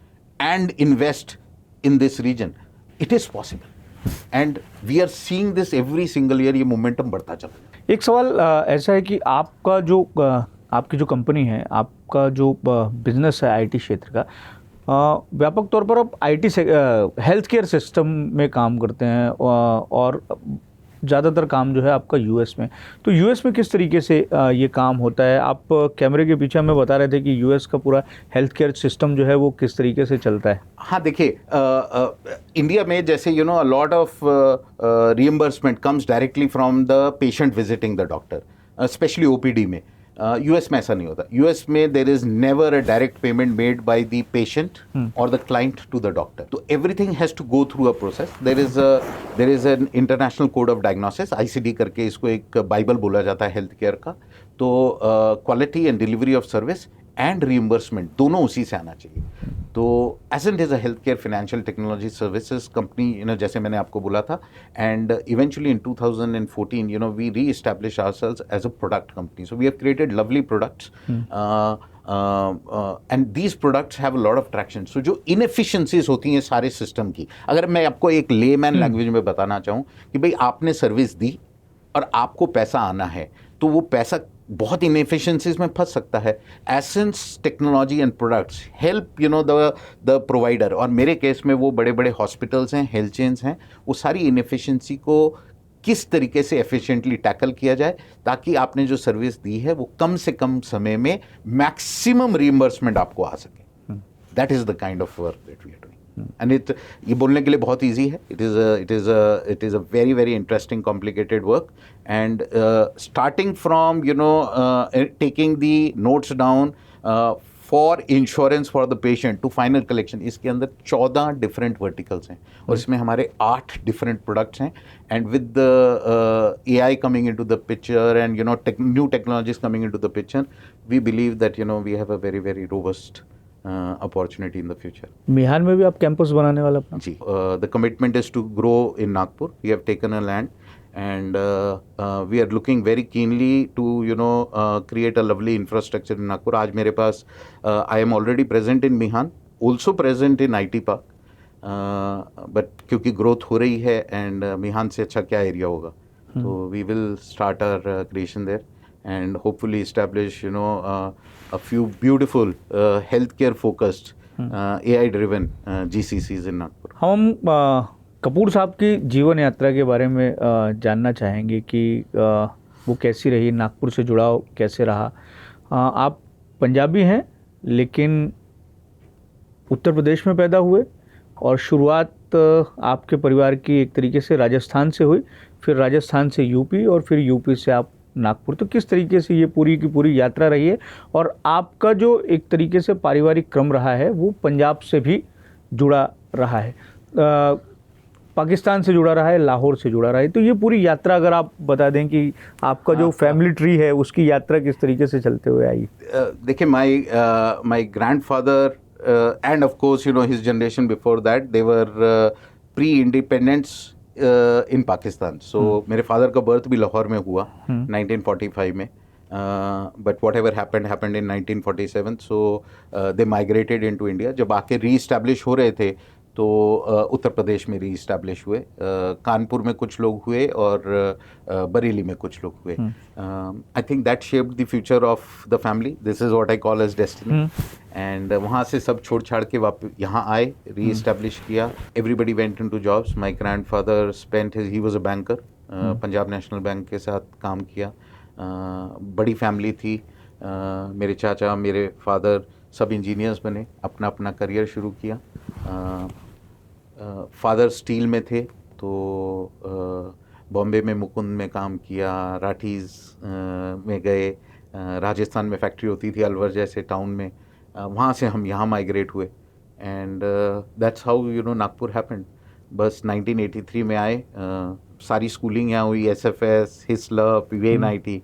and invest in this region. It is possible and we are seeing this every single year. ये momentum बढ़ता चल रहा है. एक सवाल ऐसा है कि आपका जो आपकी जो कंपनी है, आपका जो बिजनेस है आईटी क्षेत्र का, व्यापक तौर पर आप आईटी से हेल्थ केयर सिस्टम में काम करते हैं और ज़्यादातर काम जो है आपका यूएस में. तो यूएस में किस तरीके से ये काम होता है? आप कैमरे के पीछे हमें बता रहे थे कि यूएस का पूरा हेल्थ केयर सिस्टम जो है वो किस तरीके से चलता है. हाँ देखिए, इंडिया में जैसे a lot of reimbursement comes directly from the patient visiting the doctor, specially OPD में. यूएस में ऐसा नहीं होता. यूएस में there is never a direct payment made by the patient और the client to the doctor. तो everything has to go through a process. There is an international code of diagnosis, ICD करके इसको एक Bible बोला जाता है health care का. तो quality and delivery of service and reimbursement दोनों उसी से आना चाहिए. तो Ascent is a health care financial technology services company, जैसे मैंने आपको बोला था. And eventually in 2014 we reestablish ourselves as a product company. So we have created lovely products and these products have a lot of traction. So जो inefficiencies होती हैं सारे system की, अगर मैं आपको एक लेमैन लैंग्वेज में बताना चाहूँ कि भाई आपने सर्विस दी और आपको पैसा आना है, तो वो पैसा बहुत इनएफिशिएंसीज में फंस सकता है. Essence technology and products help the provider, और मेरे केस में वो बड़े बड़े हॉस्पिटल्स हैं, हेल्थ चेन्स हैं, वो सारी इनएफिशिएंसी को किस तरीके से एफिशिएंटली टैकल किया जाए ताकि आपने जो सर्विस दी है वो कम से कम समय में मैक्सिमम रीइंबर्समेंट आपको आ सके. That is the kind of work that we are doing. And ये बोलने के लिए बहुत ईजी है. It is a very very interesting complicated work. And starting from taking the notes down for insurance for the patient to final collection, इसके अंदर 14 different verticals हैं और इसमें हमारे 8 डिफरेंट प्रोडक्ट्स हैं. And with the AI coming into the picture and new technologies coming into the picture, we believe that we have a very very robust opportunity in the future. Mihan में भी आप campus बनाने वाला अपना? जी, the commitment is to grow in Nagpur. We have taken a land and we are looking very keenly to create a lovely infrastructure in Nagpur. आज मेरे पास I am already present in Mihan, also present in IT Park, but क्योंकि growth हो रही है and मिहान से अच्छा क्या area होगा, तो we will start our creation there and hopefully establish a few beautiful healthcare focused AI driven GCCs in Nagpur. हम कपूर साहब की जीवन यात्रा के बारे में जानना चाहेंगे कि वो कैसी रही, नागपुर से जुड़ाव कैसे रहा. आप पंजाबी हैं लेकिन उत्तर प्रदेश में पैदा हुए और शुरुआत आपके परिवार की एक तरीके से राजस्थान से हुई, फिर राजस्थान से यूपी और फिर यूपी से आप नागपुर. तो किस तरीके से ये पूरी की पूरी यात्रा रही है और आपका जो एक तरीके से पारिवारिक क्रम रहा है वो पंजाब से भी जुड़ा रहा है, पाकिस्तान से जुड़ा रहा है, लाहौर से जुड़ा रहा है. तो ये पूरी यात्रा अगर आप बता दें कि आपका जो फैमिली ट्री है उसकी यात्रा किस तरीके से चलते हुए आई. देखिए, my grandfather end of course his generation before that they were pre independence in Pakistan. So मेरे फादर का बर्थ भी लाहौर में हुआ 1945 में, but whatever happened in 1947. So they migrated into India. जब आके री-एस्टैब्लिश हो रहे थे तो उत्तर प्रदेश में री-एस्टैब्लिश हुए, कानपुर में कुछ लोग हुए और बरेली में कुछ लोग हुए. I think that shaped the future of the family. This is what I call as destiny. And वहाँ से सब छोड़ छाड़ के वापस यहाँ आए, री-एस्टैब्लिश किया. Everybody went into jobs. My grandfather spent he was a banker, Punjab national bank के साथ काम किया. बड़ी फैमिली थी. मेरे चाचा, मेरे फादर सब इंजीनियर्स बने, अपना अपना करियर शुरू किया. फादर स्टील में थे तो बॉम्बे में मुकुंद में काम किया, राठीज़ में गए, राजस्थान में फैक्ट्री होती थी अलवर जैसे टाउन में, वहाँ से हम यहाँ माइग्रेट हुए. And that's how Nagpur happened. बस 1983 में आए, सारी स्कूलिंग यहाँ हुई, SFS, हिस्लप, VNIT.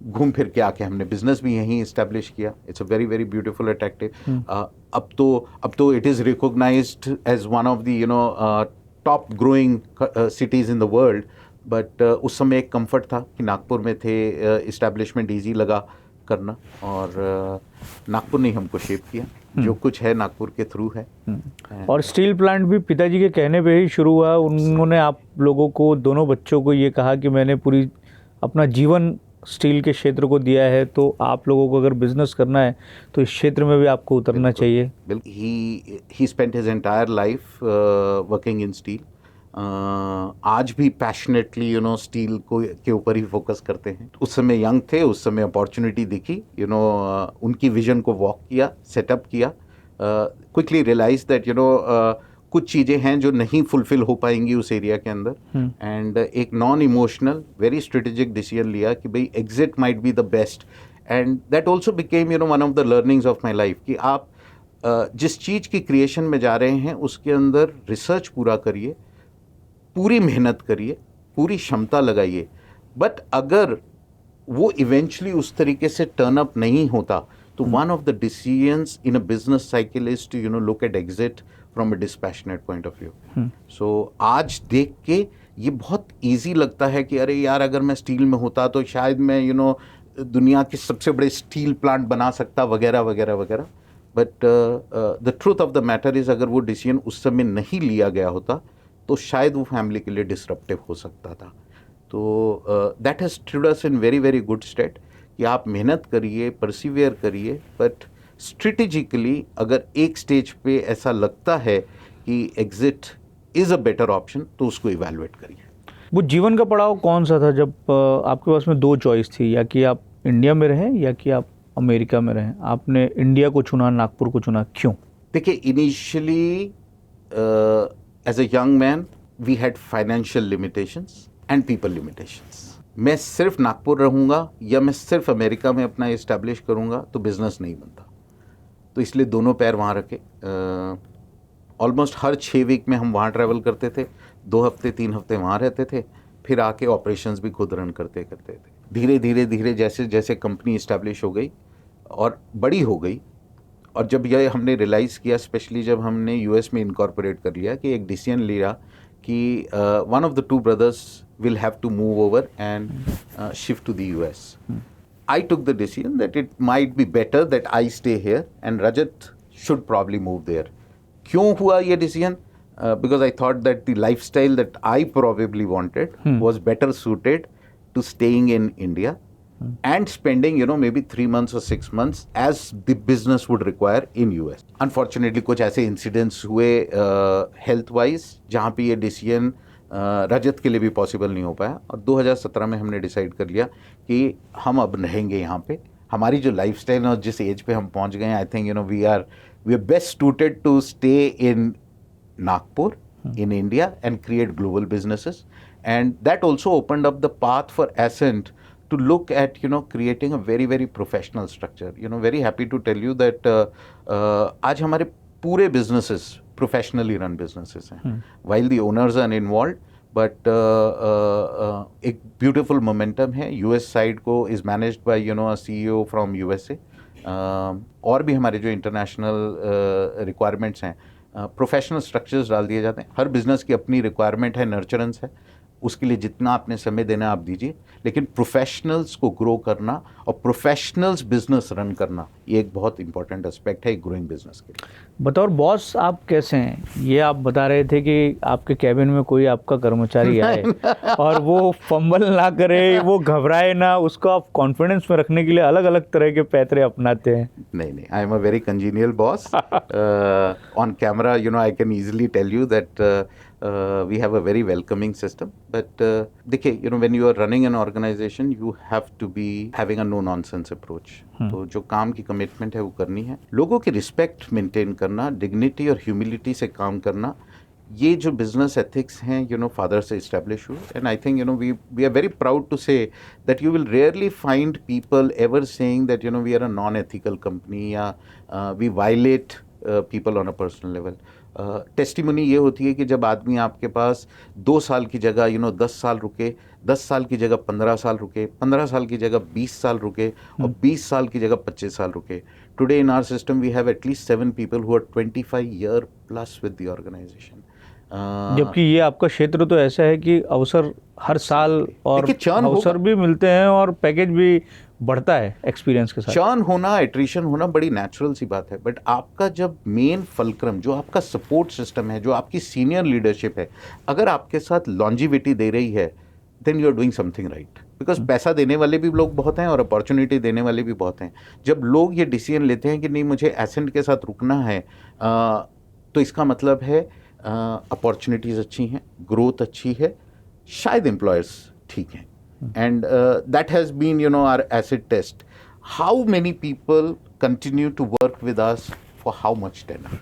घूम फिर के आके हमने बिजनेस भी यहीं इस्टेब्लिश किया. It's a very very beautiful attractive. अब तो it is recognised as one of the top growing cities in the world. But उस समय एक कंफर्ट था कि नागपुर में थे, इस्टेब्लिशमेंट ईजी लगा, करना, और नागपुर ने हमको शेप किया। जो कुछ है नागपुर के थ्रू है। और स्टील प्लांट भी पिताजी के कहने पे ही शुरू हुआ। उन्होंने आप लोगों को, दोनों बच्चों को ये कहा कि मैंने पूरी अपना जीवन स्टील के क्षेत्र को दिया है, तो आप लोगों को अगर बिजनेस करना है तो इस क्षेत्र में भी आपको उतरना चाहिए। ही spent his entire life working in steel. आज भी पैशनेटली स्टील को के ऊपर ही फोकस करते हैं। उस समय यंग थे, उस समय अपॉर्चुनिटी दिखी, उनकी विजन को वॉक किया, सेटअप किया, क्विकली रियलाइज दैट कुछ चीज़ें हैं जो नहीं फुलफिल हो पाएंगी उस एरिया के अंदर, एंड एक non emotional very strategic decision लिया कि भाई exit might be the best, and that also became one of the learnings of my life कि आप जिस चीज़ की क्रिएशन में जा रहे हैं उसके अंदर रिसर्च पूरा करिए, पूरी मेहनत करिए, पूरी क्षमता लगाइए, बट अगर वो इवेंचुअली उस तरीके से टर्न अप नहीं होता तो one of the decisions in a business cycle is to look at exit from a dispassionate point of view. So आज देख के ये बहुत इजी लगता है कि अरे यार अगर मैं स्टील में होता तो शायद मैं दुनिया के सबसे बड़े स्टील प्लांट बना सकता, वगैरह वगैरह वगैरह। But the truth of the matter is अगर वो डिसीजन उस समय नहीं लिया गया होता तो शायद वो फैमिली के लिए डिसरप्टिव हो सकता था। तो that has stood us in very very good state कि आप मेहनत करिए, परसिवियर करिए, बट स्ट्रेटेजिकली अगर एक स्टेज पे ऐसा लगता है कि exit is a better option तो उसको इवैल्यूएट करिए। वो जीवन का पड़ाव कौन सा था जब आपके पास में दो चॉइस थी, या कि आप इंडिया में रहें या कि आप अमेरिका में रहें? आपने इंडिया को चुना, नागपुर को चुना, क्यों? देखिए, initially as a young man we had financial limitations and people limitations. मैं सिर्फ नागपुर रहूँगा या मैं सिर्फ अमेरिका में अपना इस्टेब्लिश करूँगा तो बिज़नेस नहीं बनता, तो इसलिए दोनों पैर वहाँ रखे। ऑलमोस्ट हर 6 वीक में हम वहाँ ट्रैवल करते थे, 2 हफ्ते 3 हफ्ते वहाँ रहते थे, फिर आके ऑपरेशंस भी खुद रन करते थे। धीरे धीरे धीरे जैसे जैसे कंपनी इस्टेब्लिश हो गई और बड़ी हो गई, और जब यह हमने रियलाइज़ किया, स्पेशली जब हमने यूएस में इनकॉर्पोरेट कर लिया, कि एक डिसीजन लिया कि one of the 2 brothers will have to move over and shift to the US. I took the decision that it might be better that I stay here and Rajat should probably move there. क्यों हुआ ये decision? Because I thought that the lifestyle that I probably wanted was better suited to staying in India and spending maybe 3 months or 6 months as the business would require in US. Unfortunately कुछ ऐसे incidents हुए health wise जहाँ पे ये decision रजत के लिए भी possible नहीं हो पाया, और 2017 में हमने डिसाइड कर लिया कि हम अब रहेंगे यहाँ पे। हमारी जो लाइफस्टाइल और जिस एज पे हम पहुँच गए हैं, I think we are best suited to stay in Nagpur in India and create global businesses, and that also opened up the path for Ascent to look at creating a very very professional structure. Very happy to tell you that आज हमारे पूरे businesses professionally run businesses हैं, while the owners are involved, but एक beautiful momentum है। US side को is managed by a CEO from USA, और भी हमारे जो international requirements हैं, प्रोफेशनल स्ट्रक्चर्स डाल दिए जाते हैं। हर बिजनेस की अपनी रिक्वायरमेंट है, नर्चरेंस है, उसके लिए जितना आपने समय देना आप दीजिए, लेकिन प्रोफेशनल्स को ग्रो करना और प्रोफेशनल्स बिजनेस रन करना, ये एक बहुत इंपॉर्टेंट एस्पेक्ट है एक ग्रोइंग बिजनेस के लिए। बतौर बॉस आप कैसे हैं? ये आप बता रहे थे कि आपके कैबिन में कोई आपका कर्मचारी आए और वो फंबल ना करे, वो घबराए ना, उसको आप कॉन्फिडेंस में रखने के लिए अलग अलग तरह के पैतरे अपनाते हैं। नहीं, I am a very congenial boss. On camera I can easily tell you that we have a very welcoming system, but देखिए when you are running an organization you have to be having a no nonsense approach. तो जो काम की commitment है वो करनी है, लोगों की रिस्पेक्ट मेंटेन करना, डिग्निटी और ह्यूमिलिटी से काम करना, ये जो बिजनेस एथिक्स हैं फादर से इस्टेब्लिश हुए, and I think we are very proud to say that you will rarely find people ever saying that we are a non ethical company या we violate people on a personal level. Testimony ये होती है कि जब आदमी आपके पास 2 साल की जगह 10 साल रुके, 10 साल की जगह 15 साल रुके, 15 साल की जगह 20 साल रुके, और 20 साल की जगह 25 साल रुके। Today in our system we have at least 7 people who are 25 year plus with the organization. जबकि ये आपका क्षेत्र तो ऐसा है कि अवसर हर साल और चर्न अवसर भी मिलते हैं और पैकेज भी बढ़ता है एक्सपीरियंस के साथ। चर्न होना, एट्रिशन होना बड़ी नेचुरल सी बात है, बट आपका जब मेन फलक्रम, जो आपका सपोर्ट सिस्टम है, जो आपकी सीनियर लीडरशिप है, अगर आपके साथ लॉन्जिविटी दे रही है, then you are doing something right. Because पैसा देने वाले भी लोग बहुत हैं और अपॉर्चुनिटी देने वाले भी बहुत हैं। जब लोग ये डिसीजन लेते हैं कि नहीं मुझे एसेंट के साथ रुकना है, तो इसका मतलब है अपॉर्चुनिटीज़ अच्छी हैं, ग्रोथ अच्छी है, शायद एम्प्लॉयर्स ठीक हैं, and that has been our acid test. How many people continue to work with us for how much tenure?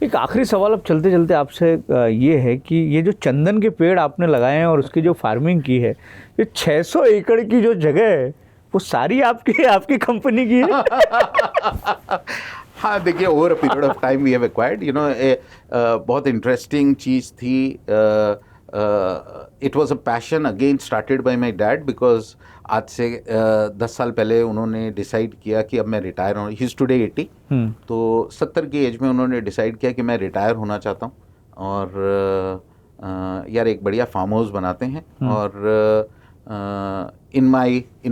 एक आखिरी सवाल अब चलते चलते आपसे ये है कि ये जो चंदन के पेड़ आपने लगाए हैं और उसकी जो फार्मिंग की है, ये 600 एकड़ की जो जगह है वो सारी आपकी कंपनी की है? हाँ, देखिए, over a period of time we have acquired, बहुत इंटरेस्टिंग चीज़ थी। It was a passion again started by my dad, because आज से 10 साल पहले उन्होंने डिसाइड किया कि अब मैं रिटायर हूँ। ही इज़ टुडे 80, तो 70 की एज में उन्होंने डिसाइड किया कि मैं रिटायर होना चाहता हूँ और यार एक बढ़िया फार्म हाउस बनाते हैं। और in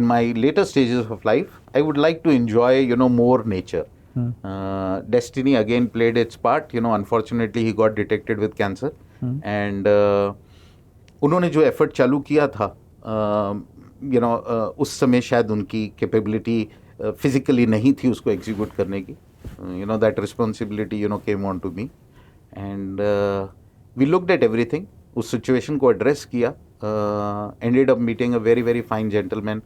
my later stages of life, I would like to enjoy more nature. Destiny again played its part. Unfortunately he got detected with cancer, and उन्होंने जो एफर्ट चालू किया था, उस समय शायद उनकी कैपेबिलिटी फिजिकली नहीं थी उसको एग्जीक्यूट करने की। That responsibility came on to me, and we looked at everything, उस सिचुएशन को एड्रेस किया। ended up meeting a very very fine gentleman,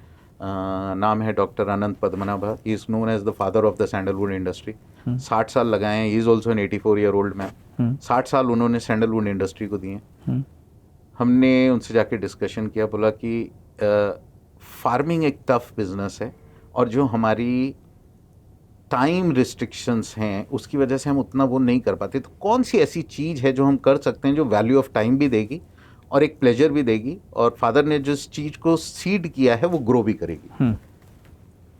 नाम है doctor Anant Padmanabha. He is known as the father of the sandalwood industry. 60 साल लगाए हैं। He is also an 84 year old man. 60 साल उन्होंने सैंडलवुड इंडस्ट्री को दिए। हमने उनसे जाके डिस्कशन किया, बोला कि फार्मिंग एक टफ बिजनेस है और जो हमारी टाइम रिस्ट्रिक्शंस हैं उसकी वजह से हम उतना वो नहीं कर पाते, तो कौन सी ऐसी चीज़ है जो हम कर सकते हैं जो वैल्यू ऑफ टाइम भी देगी और एक प्लेजर भी देगी, और फादर ने जिस चीज़ को सीड किया है वो ग्रो भी करेगी।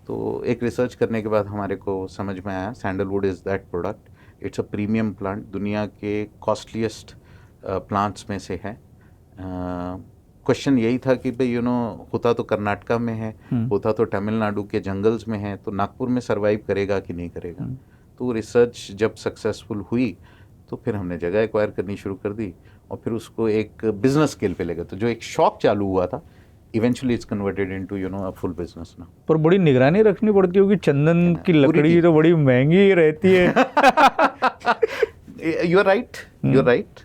तो एक रिसर्च करने के बाद हमारे को समझ में आया sandalwood is that product. It's a premium plant, दुनिया के कॉस्टलीस्ट प्लांट्स में से है। क्वेश्चन यही था कि भाई होता तो कर्नाटका में है, होता तो तमिलनाडु के जंगल्स में है, तो नागपुर में सरवाइव करेगा कि नहीं करेगा। तो रिसर्च जब सक्सेसफुल हुई तो फिर हमने जगह एक्वायर करनी शुरू कर दी और फिर उसको एक बिजनेस स्केल पे ले गए। तो जो एक शौक चालू हुआ था, eventually it's converted into a full business ना। पर बड़ी निगरानी रखनी पड़ती होगी, चंदन की लकड़ी तो बड़ी महंगी रहती है। You are right, you are right.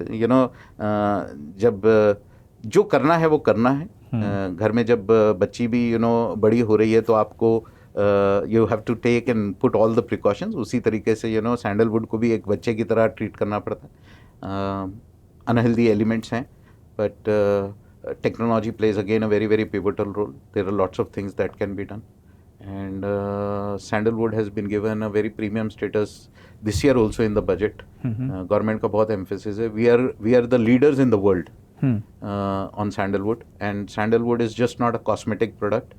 जब जो करना है वो करना है। घर में जब बच्ची भी बड़ी हो रही है तो आपको you have to take and put all the precautions. उसी तरीके से सैंडलवुड को भी एक बच्चे की तरह ट्रीट करना पड़ता है। अनहेल्दी एलिमेंट्स हैं, but technology plays again a very very pivotal role. There are lots of things that can be done, and sandalwood has been given a very premium status this year also in the budget. Government का बहुत emphasis है। We are the leaders in the world on sandalwood, and sandalwood is just not a cosmetic product.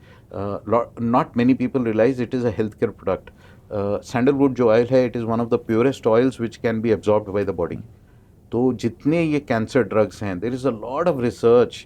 Not many people realize it is a healthcare product. Sandalwood जो oil है, it is one of the purest oils which can be absorbed by the body. तो जितने ये cancer drugs हैं, there is a lot of research.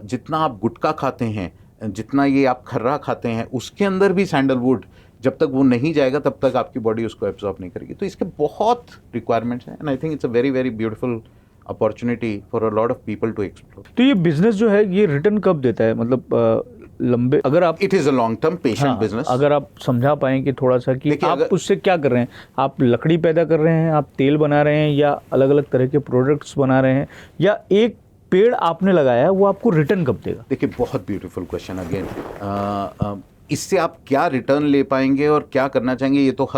जितना आप गुटखा खाते हैं, जितना ये आप खर्रा खाते हैं, उसके अंदर भी सैंडलवुड जब तक वो नहीं जाएगा तब तक आपकी बॉडी उसको एब्जॉर्ब नहीं करेगी। तो इसके बहुत रिक्वायरमेंट्स हैं, and I think it's a very very beautiful opportunity for a lot of people to explore. तो ये बिजनेस जो है ये रिटर्न कब देता है, मतलब लंबे, अगर आप it is a long term patient business. अगर आप समझा पाएं कि थोड़ा सा कि आप उससे क्या कर रहे हैं, आप लकड़ी पैदा कर रहे हैं, आप तेल बना रहे हैं, या अलग अलग तरह के प्रोडक्ट्स बना रहे हैं, या एक पेड़ आपने लगाया है वो आपको रिटर्न कब देगा? देखिए, बहुत ब्यूटीफुल क्वेश्चन अगेन। इससे आप क्या रिटर्न ले पाएंगे और क्या करना चाहेंगे, ये तो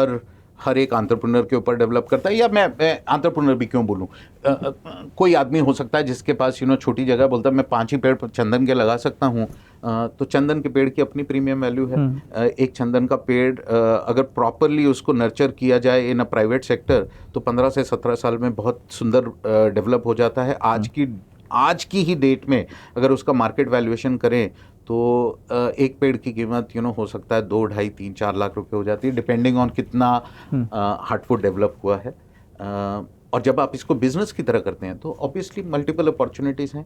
हर एक एंटरप्रेन्योर के ऊपर डेवलप करता है। या मैं एंटरप्रेन्योर भी क्यों बोलूँ, कोई आदमी हो सकता है जिसके पास छोटी जगह, बोलता है मैं 5 ही पेड़ चंदन के लगा सकता हूँ। तो चंदन के पेड़ की अपनी प्रीमियम वैल्यू है। एक चंदन का पेड़ अगर प्रॉपरली उसको नर्चर किया जाए इन अ प्राइवेट सेक्टर तो 15 से 17 साल में बहुत सुंदर डेवलप हो जाता है। आज की ही डेट में अगर उसका मार्केट वैल्यूएशन करें तो एक पेड़ की कीमत हो सकता है 2, 2.5, 3, 4 लाख रुपए हो जाती है, डिपेंडिंग ऑन कितना हार्टफुट डेवलप हुआ है। और जब आप इसको बिजनेस की तरह करते हैं तो ऑब्वियसली मल्टीपल अपॉर्चुनिटीज़ हैं।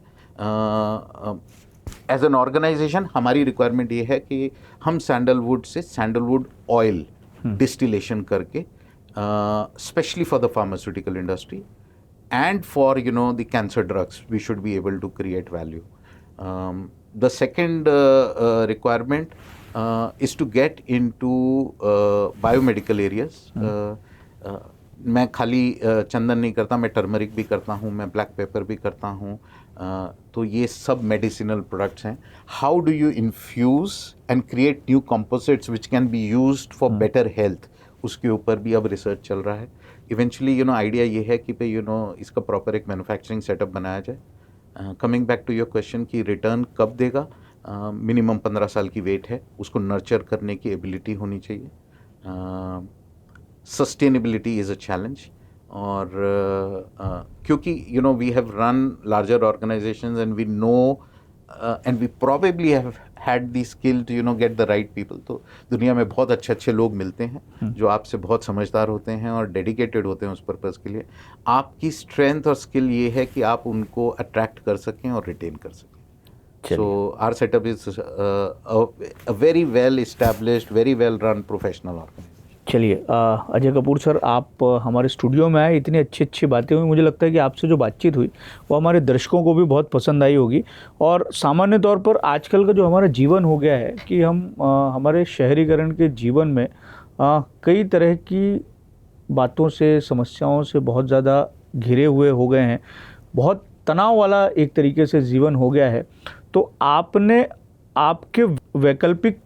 एज एन ऑर्गेनाइजेशन हमारी रिक्वायरमेंट ये है कि हम सैंडलवुड से सैंडलवुड ऑयल डिस्टिलेशन करके specially for the pharmaceutical industry and for the cancer drugs we should be able to create value. The second requirement is to get into biomedical areas. मैं खाली चंदन नहीं करता, मैं टर्मरिक भी करता हूँ, मैं ब्लैक पेपर भी करता हूँ, तो ये सब मेडिसिनल प्रोडक्ट्स हैं. How do you infuse and create new composites which can be used for better health, उसके ऊपर भी अब रिसर्च चल रहा है. इवेंचुअली आइडिया ये है कि भाई इसका प्रॉपर एक मैन्युफैक्चरिंग सेटअप बनाया जाए. Coming back to your question कि रिटर्न कब देगा, मिनिमम 15 साल की वेट है, उसको नर्चर करने की एबिलिटी होनी चाहिए. सस्टेनेबिलिटी इज़ अ चैलेंज, और क्योंकि we have run larger organisations and we know and we probably have had the skill to get the right people. तो दुनिया में बहुत अच्छे अच्छे लोग मिलते हैं जो आपसे बहुत समझदार होते हैं और डेडिकेटेड होते हैं उस पर्पज़ के लिए. आपकी स्ट्रेंथ और स्किल ये है कि आप उनको अट्रैक्ट कर सकें और रिटेन कर सकें. So our setup is a very well established, very well run professional organisation. चलिए अजय कपूर सर, आप हमारे स्टूडियो में आए, इतनी अच्छी अच्छी बातें हुई. मुझे लगता है कि आपसे जो बातचीत हुई वो हमारे दर्शकों को भी बहुत पसंद आई होगी. और सामान्य तौर पर आजकल का जो हमारा जीवन हो गया है कि हम हमारे शहरीकरण के जीवन में कई तरह की बातों से, समस्याओं से बहुत ज़्यादा घिरे हुए हो गए हैं. बहुत तनाव वाला एक तरीके से जीवन हो गया है. तो आपने आपके वैकल्पिक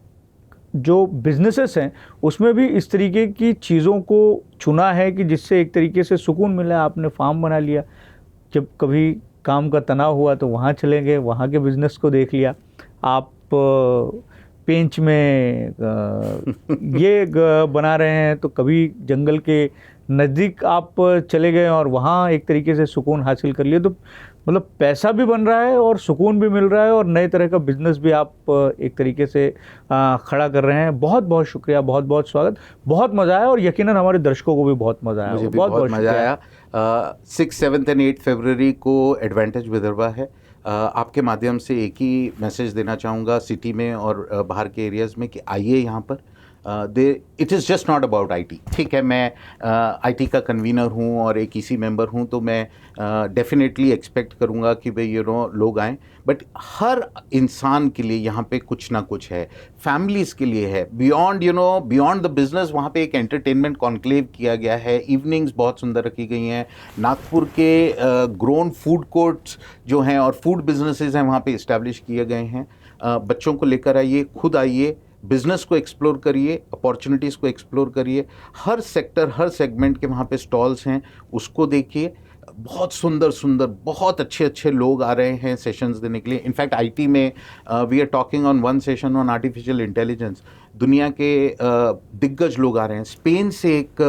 जो बिजनेसेस हैं उसमें भी इस तरीके की चीज़ों को चुना है कि जिससे एक तरीके से सुकून मिला. आपने फार्म बना लिया, जब कभी काम का तनाव हुआ तो वहाँ चले गए, वहाँ के बिज़नेस को देख लिया. आप पेंच में ये बना रहे हैं तो कभी जंगल के नज़दीक आप चले गए और वहाँ एक तरीके से सुकून हासिल कर लिया. तो मतलब पैसा भी बन रहा है और सुकून भी मिल रहा है और नए तरह का बिजनेस भी आप एक तरीके से खड़ा कर रहे हैं. बहुत बहुत शुक्रिया, बहुत बहुत स्वागत, बहुत मज़ा आया और यकीनन हमारे दर्शकों को भी बहुत मज़ा आया. मुझे भी बहुत मज़ा आया. 6, 7 and 8 फरवरी को एडवांटेज विदर्भा है. आपके माध्यम से एक ही मैसेज देना चाहूँगा सिटी में और बाहर के एरियाज़ में कि आइए यहाँ पर. It is just not about IT. ठीक है, मैं IT का कन्वीनर हूँ और एक EC मेंबर हूँ, तो मैं डेफिनेटली एक्सपेक्ट करूँगा कि भाई लोग आएँ. बट हर इंसान के लिए यहाँ पे कुछ ना कुछ है, फैमिलीज़ के लिए है. बियॉन्ड द बिजनेस वहाँ पे एक एंटरटेनमेंट कॉन्क्लेव किया गया है. इवनिंग्स बहुत सुंदर रखी गई हैं. नागपुर के ग्रोन फूड कोर्ट्स जो हैं और फूड बिजनेसेस हैं वहाँ पे इस्टेब्लिश किए गए हैं. बच्चों को लेकर आइए, खुद आइए, बिज़नेस को एक्सप्लोर करिए, अपॉर्चुनिटीज़ को एक्सप्लोर करिए. हर सेक्टर, हर सेगमेंट के वहाँ पे स्टॉल्स हैं, उसको देखिए. बहुत सुंदर सुंदर, बहुत अच्छे अच्छे लोग आ रहे हैं सेशंस देने के लिए. इनफैक्ट IT में we are talking on one session on artificial intelligence. दुनिया के दिग्गज लोग आ रहे हैं. स्पेन से एक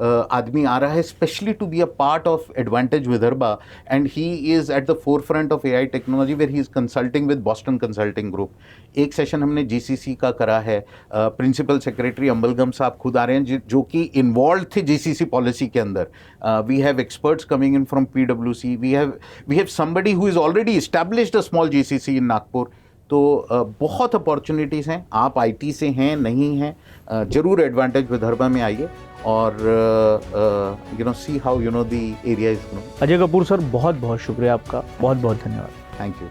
आदमी आ रहा है specially to be a part of advantage Vidarbha, and he is at the forefront of AI technology where he is consulting with Boston Consulting Group. एक सेशन हमने GCC का करा है. प्रिंसिपल सेक्रेटरी अंबलगम साहब खुद आ रहे हैं जो कि इन्वॉल्व थे GCC पॉलिसी के अंदर. We have experts coming in from PwC. We have somebody who is already established a small GCC in Nagpur. तो बहुत अपॉर्चुनिटीज़ हैं. आप IT से हैं, नहीं हैं, ज़रूर एडवांटेज विदर्भा में आइए और see how the area is growing. Ajay Kapoor sir, बहुत बहुत शुक्रिया आपका, बहुत बहुत धन्यवाद. Thank you.